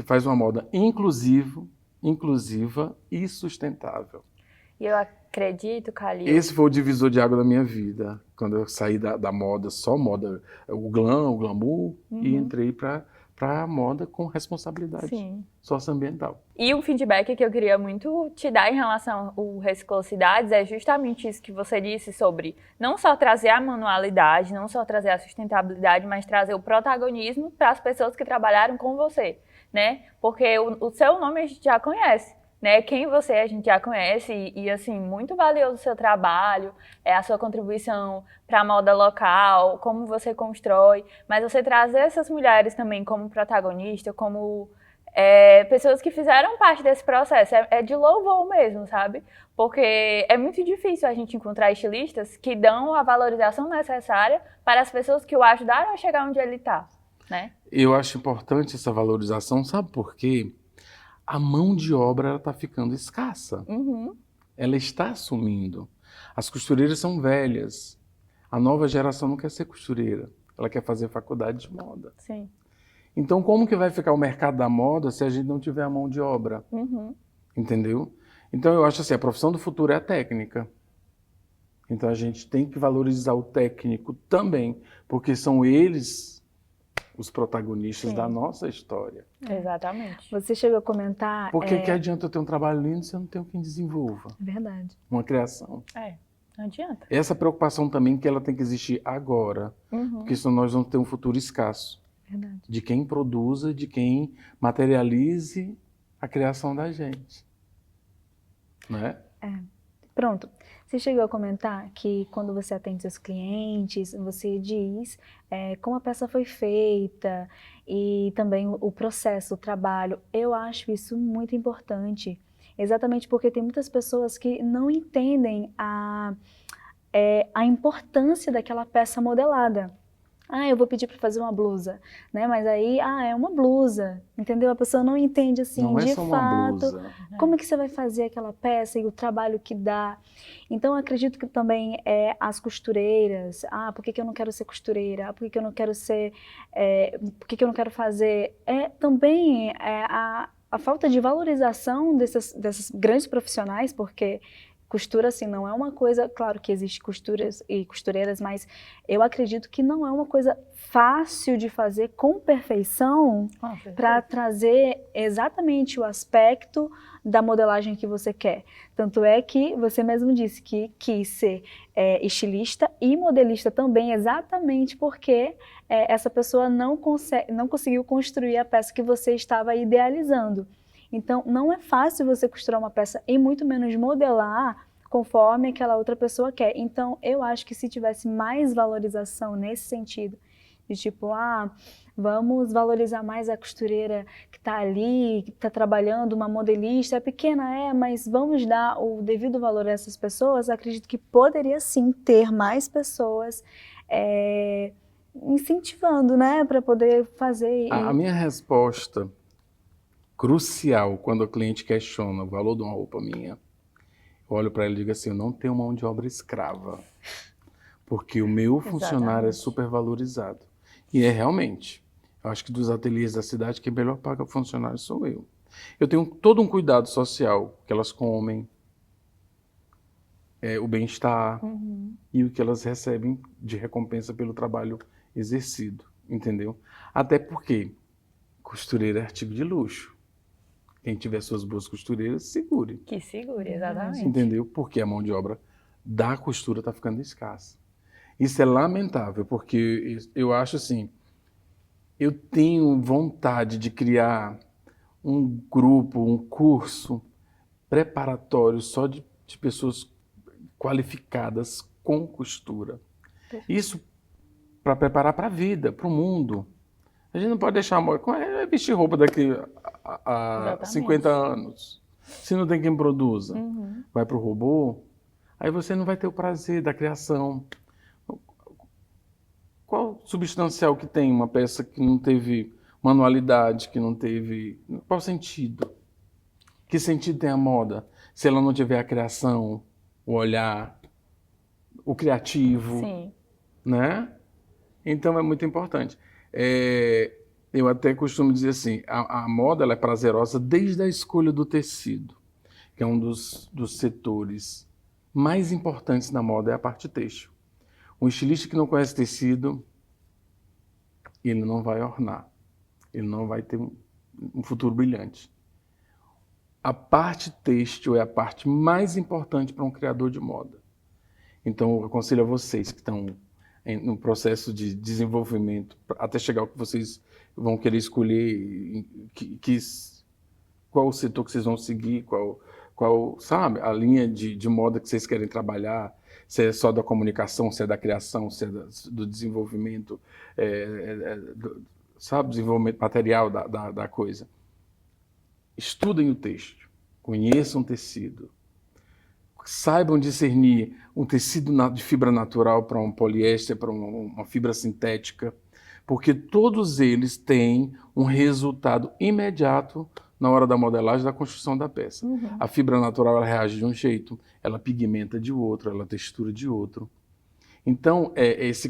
faz uma moda inclusiva e sustentável. E eu acredito, Calil... Esse foi o divisor de água da minha vida, quando eu saí da moda, só moda, o glam, o glamour, e entrei para a moda com responsabilidade socioambiental. E um feedback que eu queria muito te dar em relação ao Reciclocidades é justamente isso que você disse sobre não só trazer a manualidade, não só trazer a sustentabilidade, mas trazer o protagonismo para as pessoas que trabalharam com você, né? Porque o seu nome a gente já conhece, né? Quem você é a gente já conhece e assim, muito valioso o seu trabalho, a sua contribuição para a moda local, como você constrói, mas você trazer essas mulheres também como protagonista, como pessoas que fizeram parte desse processo, é de louvor mesmo, sabe? Porque é muito difícil a gente encontrar estilistas que dão a valorização necessária para as pessoas que o ajudaram a chegar onde ele está, né? Eu acho importante essa valorização, sabe por quê? A mão de obra está ficando escassa. Ela está sumindo. As costureiras são velhas. A nova geração não quer ser costureira. Ela quer fazer faculdade de moda. Sim. Então, como que vai ficar o mercado da moda se a gente não tiver a mão de obra? Entendeu? Então, eu acho assim, a profissão do futuro é a técnica. Então, a gente tem que valorizar o técnico também, porque são eles os protagonistas da nossa história. Exatamente. Você chegou a comentar... Porque que adianta eu ter um trabalho lindo se eu não tenho quem desenvolva? Verdade. Uma criação. Não adianta. Essa preocupação também que ela tem que existir agora, porque senão nós vamos ter um futuro escasso. Verdade. De quem produza, de quem materialize a criação da gente. Né? Pronto. Você chegou a comentar que quando você atende seus clientes, você diz como a peça foi feita e também o processo, o trabalho. Eu acho isso muito importante, exatamente porque tem muitas pessoas que não entendem a importância daquela peça modelada. Eu vou pedir para fazer uma blusa, né? Mas aí, é uma blusa, entendeu? A pessoa não entende assim, não de só uma fato, blusa. como é que você vai fazer aquela peça e o trabalho que dá. Então, eu acredito que também as costureiras, por que eu não quero ser costureira? Por que eu não quero ser, por que eu não quero fazer? Também a falta de valorização dessas grandes profissionais, porque costura, assim, não é uma coisa... Claro que existe costuras e costureiras, mas eu acredito que não é uma coisa fácil de fazer com perfeição para trazer exatamente o aspecto da modelagem que você quer. Tanto é que você mesmo disse que quis ser estilista e modelista também, exatamente porque essa pessoa não conseguiu construir a peça que você estava idealizando. Então, não é fácil você costurar uma peça e muito menos modelar conforme aquela outra pessoa quer. Então, eu acho que se tivesse mais valorização nesse sentido, de tipo, vamos valorizar mais a costureira que está ali, que está trabalhando, uma modelista, é pequena, mas vamos dar o devido valor a essas pessoas, acredito que poderia sim ter mais pessoas incentivando, né, para poder fazer. A minha resposta crucial quando o cliente questiona o valor de uma roupa minha, eu olho para ele e digo assim, eu não tenho mão de obra escrava, porque o meu funcionário é super valorizado. E realmente, eu acho que dos ateliês da cidade, quem melhor paga o funcionário sou eu. Eu tenho todo um cuidado social, que elas comem, o bem-estar e o que elas recebem de recompensa pelo trabalho exercido, entendeu? Até porque costureira é artigo de luxo. Quem tiver suas boas costureiras, segure. Que segure, exatamente. Entendeu? Porque a mão de obra da costura está ficando escassa. Isso é lamentável, porque eu acho assim, eu tenho vontade de criar um grupo, um curso preparatório só de pessoas qualificadas com costura. Isso para preparar para a vida, para o mundo. A gente não pode deixar a moda. É vestir roupa daqui a 50 anos. Se não tem quem produza, vai para o robô, aí você não vai ter o prazer da criação. Qual substancial que tem uma peça que não teve manualidade, que não teve... Qual sentido? Que sentido tem a moda se ela não tiver a criação, o olhar, o criativo, Sim. né? Então é muito importante. Eu até costumo dizer assim, a moda ela é prazerosa desde a escolha do tecido, que é um dos setores mais importantes da moda, é a parte têxtil. Um estilista que não conhece tecido, ele não vai ornar, ele não vai ter um futuro brilhante. A parte têxtil é a parte mais importante para um criador de moda. Então, eu aconselho a vocês que estão no processo de desenvolvimento, até chegar ao que vocês vão querer escolher, qual o setor que vocês vão seguir, qual sabe, a linha de moda que vocês querem trabalhar, se é só da comunicação, se é da criação, se é do desenvolvimento, sabe, desenvolvimento material da coisa. Estudem o têxtil, conheçam o tecido, saibam discernir um tecido de fibra natural para um poliéster, para uma fibra sintética, porque todos eles têm um resultado imediato na hora da modelagem, da construção da peça. A fibra natural ela reage de um jeito, ela pigmenta de outro, ela textura de outro. Então,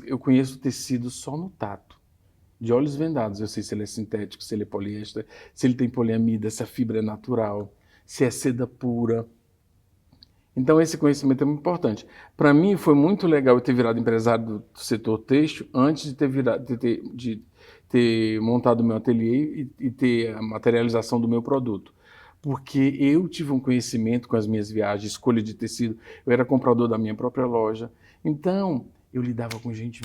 eu conheço o tecido só no tato. De olhos vendados, eu sei se ele é sintético, se ele é poliéster, se ele tem poliamida, se a fibra é natural, se é seda pura. Então, esse conhecimento é muito importante. Para mim, foi muito legal eu ter virado empresário do setor têxtil antes de ter montado o meu ateliê e ter a materialização do meu produto. Porque eu tive um conhecimento com as minhas viagens, escolha de tecido, eu era comprador da minha própria loja. Então, eu lidava com gente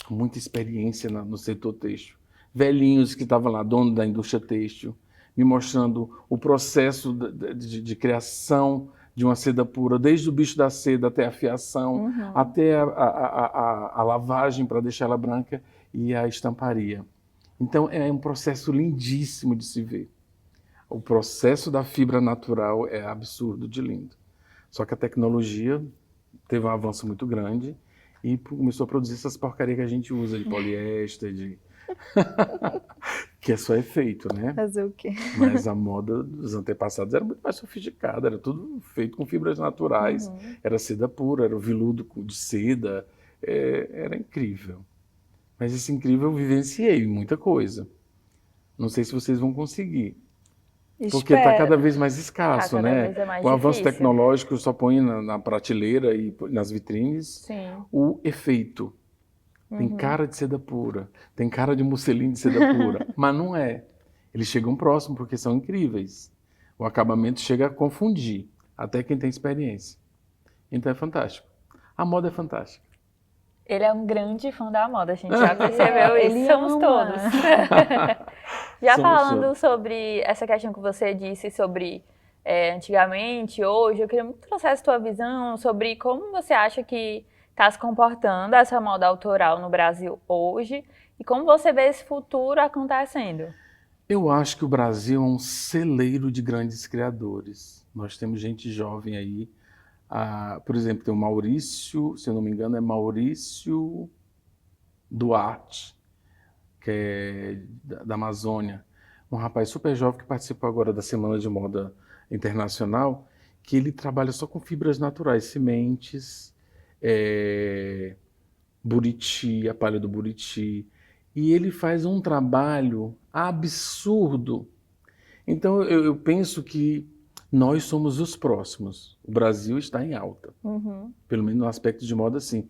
com muita experiência no setor têxtil. Velhinhos que estavam lá, dono da indústria têxtil, me mostrando o processo de criação de uma seda pura, desde o bicho da seda até a fiação, até a lavagem para deixar ela branca e a estamparia. Então, é um processo lindíssimo de se ver. O processo da fibra natural é absurdo de lindo. Só que a tecnologia teve um avanço muito grande e começou a produzir essas porcarias que a gente usa, de poliéster, que é só efeito, né? Fazer o quê? Mas a moda dos antepassados era muito mais sofisticada, era tudo feito com fibras naturais, era seda pura, era o veludo de seda, era incrível. Mas esse incrível eu vivenciei muita coisa. Não sei se vocês vão conseguir. Porque está cada vez mais escasso, né? Mais o avanço difícil. tecnológico só põe na prateleira e nas vitrines. Sim. O efeito. Tem cara de seda pura, tem cara de musselina de seda pura, mas não é. Eles chegam próximo porque são incríveis. O acabamento chega a confundir, até quem tem experiência. Então é fantástico. A moda é fantástica. Ele é um grande fã da moda, a gente já percebeu isso, Ele somos ama. todos. Já Somos falando todos. sobre essa questão que você disse sobre antigamente, hoje, eu queria muito que trouxesse a tua visão sobre como você acha que está se comportando essa moda autoral no Brasil hoje e como você vê esse futuro acontecendo. Eu acho que o Brasil é um celeiro de grandes criadores. Nós temos gente jovem aí. Por exemplo, tem o Maurício, se eu não me engano, é Maurício Duarte, que é da Amazônia. Um rapaz super jovem que participou agora da Semana de Moda Internacional, que ele trabalha só com fibras naturais, sementes, buriti, a palha do buriti. E ele faz um trabalho absurdo. Então, eu penso que nós somos os próximos. O Brasil está em alta. Pelo menos no aspecto de moda, sim.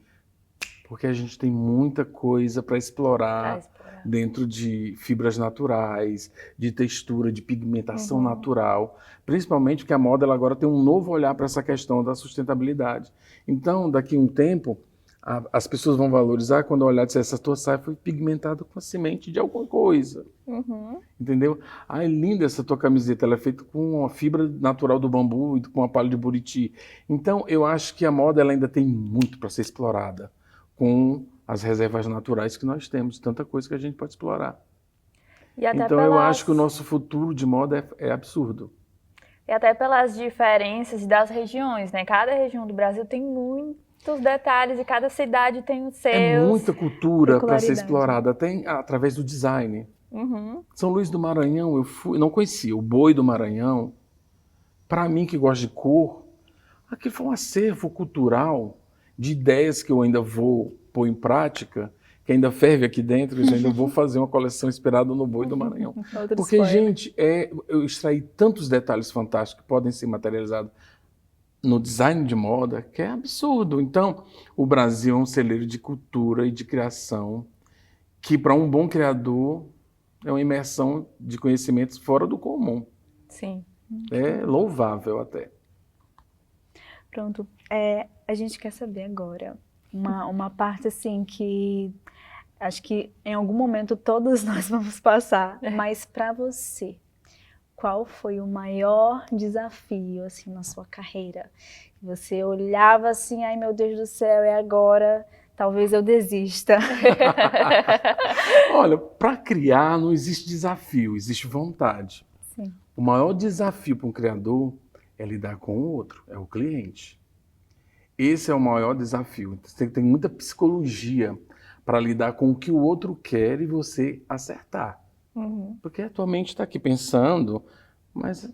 Porque a gente tem muita coisa para explorar dentro de fibras naturais, de textura, de pigmentação natural. Principalmente porque a moda ela agora tem um novo olhar para essa questão da sustentabilidade. Então, daqui a um tempo, as pessoas vão valorizar quando olhar e dizer, essa tua saia foi pigmentada com a semente de alguma coisa. Entendeu? É linda essa tua camiseta, ela é feita com a fibra natural do bambu e com a palha de buriti. Então, eu acho que a moda ela ainda tem muito para ser explorada com as reservas naturais que nós temos, tanta coisa que a gente pode explorar. E até Então eu acho que o nosso futuro de moda é absurdo. E até pelas diferenças das regiões, né? Cada região do Brasil tem muitos detalhes e cada cidade tem os seus. É muita cultura para ser peculiaridade. explorada, até através do design. Uhum. São Luís do Maranhão, eu não conhecia. O Boi do Maranhão, para mim que gosta de cor, aquilo foi um acervo cultural de ideias que eu ainda vou pôr em prática, que ainda ferve aqui dentro, e ainda vou fazer uma coleção inspirada no Boi do Maranhão. Porque, gente, eu extraí tantos detalhes fantásticos que podem ser materializados no design de moda, que é absurdo. Então, o Brasil é um celeiro de cultura e de criação, que para um bom criador é uma imersão de conhecimentos fora do comum. Sim. É louvável até. Pronto. A gente quer saber agora uma parte assim que acho que em algum momento todos nós vamos passar, mas para você, qual foi o maior desafio assim na sua carreira? Você olhava assim, ai meu Deus do céu, é agora, talvez eu desista. Olha, para criar não existe desafio, existe vontade. Sim. O maior desafio para um criador é lidar com o outro, é o cliente. Esse é o maior desafio. Você tem que ter muita psicologia para lidar com o que o outro quer e você acertar. Uhum. Porque a tua mente está aqui pensando, mas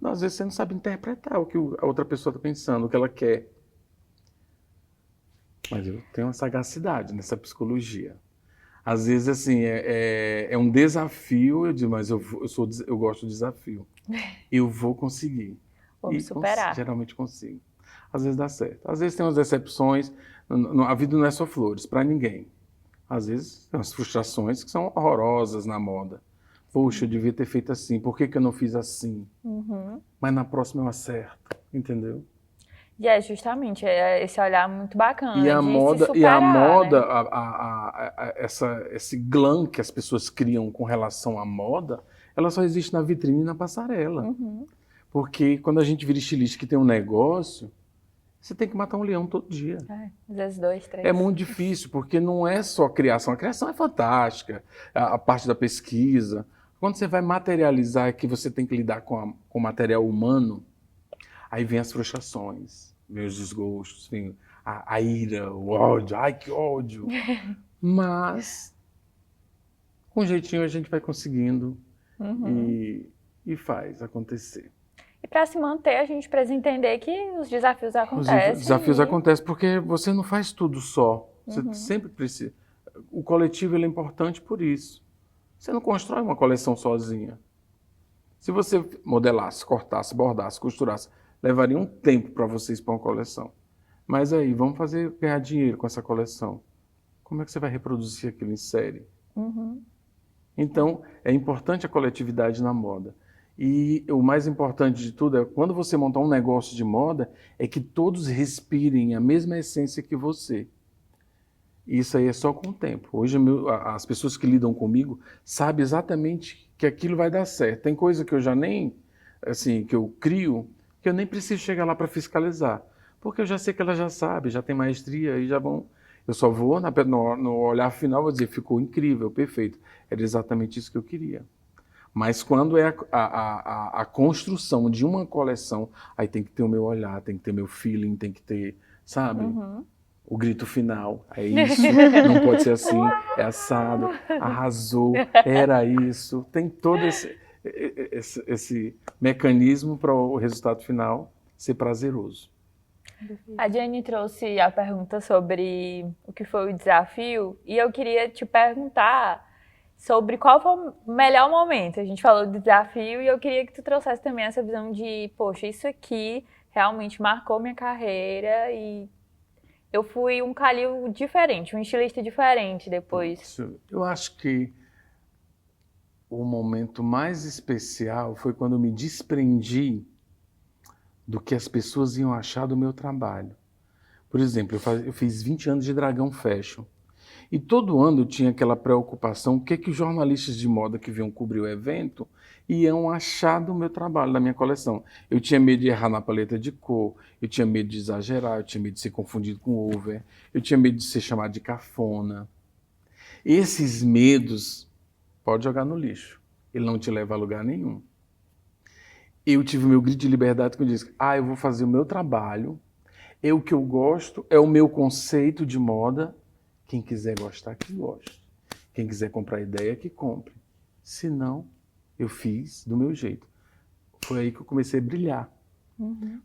às vezes você não sabe interpretar o que a outra pessoa está pensando, o que ela quer. Mas eu tenho uma sagacidade nessa psicologia. Às vezes, assim, é um desafio, eu digo, mas eu gosto do desafio. Eu vou conseguir. Vamos superar. Geralmente consigo. Às vezes dá certo. Às vezes tem umas decepções. A vida não é só flores, para ninguém. Às vezes tem umas frustrações que são horrorosas na moda. Poxa, eu devia ter feito assim. Por que eu não fiz assim? Uhum. Mas na próxima eu acerto. Entendeu? E é justamente esse olhar muito bacana E a de moda, se superar, né? Esse glam que as pessoas criam com relação à moda, ela só existe na vitrine e na passarela. Uhum. Porque quando a gente vira estilista que tem um negócio, você tem que matar um leão todo dia. Às vezes 2, 3. É muito difícil, porque não é só criação. A criação é fantástica, a parte da pesquisa. Quando você vai materializar que você tem que lidar com o material humano, aí vem as frustrações, vem os desgostos, vem a ira, o ódio. Ai, que ódio! Mas, com jeitinho, a gente vai conseguindo e faz acontecer. E para se manter, a gente precisa entender que os desafios acontecem. Os desafios acontecem porque você não faz tudo só. Você sempre precisa. O coletivo ele é importante por isso. Você não constrói uma coleção sozinha. Se você modelasse, cortasse, bordasse, costurasse, levaria um tempo para você expor uma coleção. Mas aí, vamos ganhar dinheiro com essa coleção. Como é que você vai reproduzir aquilo em série? Então, é importante a coletividade na moda. E o mais importante de tudo é, quando você montar um negócio de moda, é que todos respirem a mesma essência que você. Isso aí é só com o tempo. Hoje, as pessoas que lidam comigo sabem exatamente que aquilo vai dar certo. Tem coisa que eu já nem, assim, que eu crio, que eu nem preciso chegar lá para fiscalizar. Porque eu já sei que ela já sabe, já tem maestria e já vão... Eu só vou, no olhar final, vou dizer, ficou incrível, perfeito. Era exatamente isso que eu queria. Mas quando é a construção de uma coleção, aí tem que ter o meu olhar, tem que ter meu feeling, tem que ter, sabe? O grito final, é isso, não pode ser assim, é assado, arrasou, era isso. Tem todo esse mecanismo para o resultado final ser prazeroso. A Jenny trouxe a pergunta sobre o que foi o desafio e eu queria te perguntar sobre qual foi o melhor momento. A gente falou do desafio e eu queria que tu trouxesse também essa visão de, poxa, isso aqui realmente marcou minha carreira e eu fui um Kalil diferente, um estilista diferente depois. Eu acho que o momento mais especial foi quando eu me desprendi do que as pessoas iam achar do meu trabalho. Por exemplo, eu fiz 20 anos de Dragão Fashion. E todo ano eu tinha aquela preocupação, o que os jornalistas de moda que vinham cobrir o evento iam achar do meu trabalho, da minha coleção. Eu tinha medo de errar na paleta de cor, eu tinha medo de exagerar, eu tinha medo de ser confundido com over, eu tinha medo de ser chamado de cafona. Esses medos, pode jogar no lixo. Ele não te leva a lugar nenhum. Eu tive o meu grito de liberdade que eu disse, eu vou fazer o meu trabalho, é o que eu gosto, é o meu conceito de moda. Quem quiser gostar, que goste. Quem quiser comprar ideia, que compre. Se não, eu fiz do meu jeito. Foi aí que eu comecei a brilhar.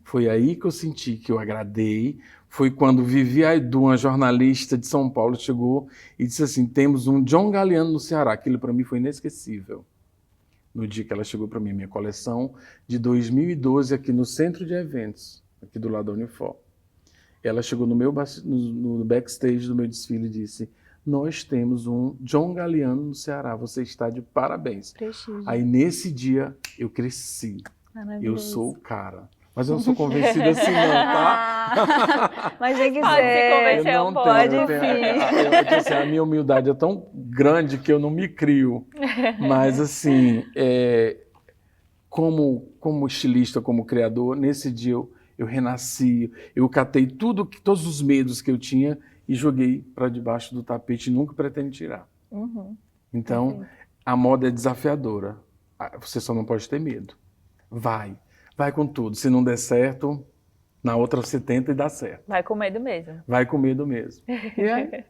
Foi aí que eu senti que eu agradei. Foi quando Vivi Aidu, uma jornalista de São Paulo, chegou e disse assim, temos um John Galliano no Ceará. Aquilo para mim foi inesquecível. No dia que ela chegou para mim, minha coleção de 2012 aqui no centro de eventos, aqui do lado da Unifor. Ela chegou no backstage do meu desfile e disse, nós temos um John Galliano no Ceará, você está de parabéns. Prestígio. Aí nesse dia eu cresci, eu sou o cara. Mas eu não sou convencido assim não, tá? Mas tem que Pode ser. se convencer um pouco. A minha humildade é tão grande que eu não me crio. Mas assim, como estilista, como criador, nesse dia eu renasci, eu catei todos os medos que eu tinha e joguei para debaixo do tapete e nunca pretendo tirar. Então, a moda é desafiadora. Você só não pode ter medo. Vai com tudo. Se não der certo, na outra você tenta e dá certo. Vai com medo mesmo. Vai com medo mesmo. E aí,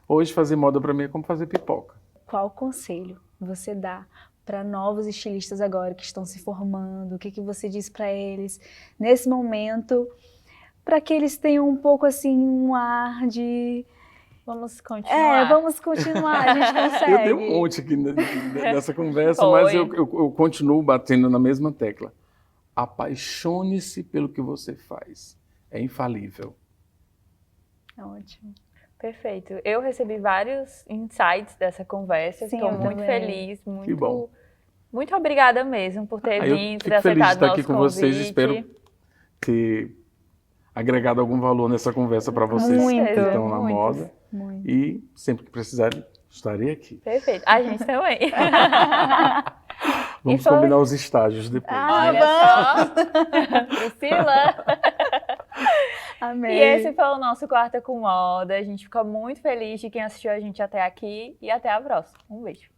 hoje fazer moda para mim é como fazer pipoca. Qual conselho você dá para novos estilistas agora que estão se formando? O que você diz para eles nesse momento, para que eles tenham um pouco assim um ar de vamos continuar. Vamos continuar, a gente consegue. Eu dei um monte aqui nessa conversa, mas eu continuo batendo na mesma tecla. Apaixone-se pelo que você faz. É infalível. Ótimo. Perfeito. Eu recebi vários insights dessa conversa. Sim, estou eu muito também. feliz, Que bom. muito obrigada mesmo por ter vindo, ter eu fico feliz de aceitado estar o aqui nosso com convite. vocês. Espero ter agregado algum valor nessa conversa para vocês Muito, que estão na muitos. moda. Muito. E sempre que precisarem, estarei aqui. Perfeito. A gente também. Vamos foi- combinar os estágios depois. Olha só. Priscila. Amei. E esse foi o nosso Quarta com Moda. A gente fica muito feliz de quem assistiu a gente até aqui. E até a próxima. Um beijo.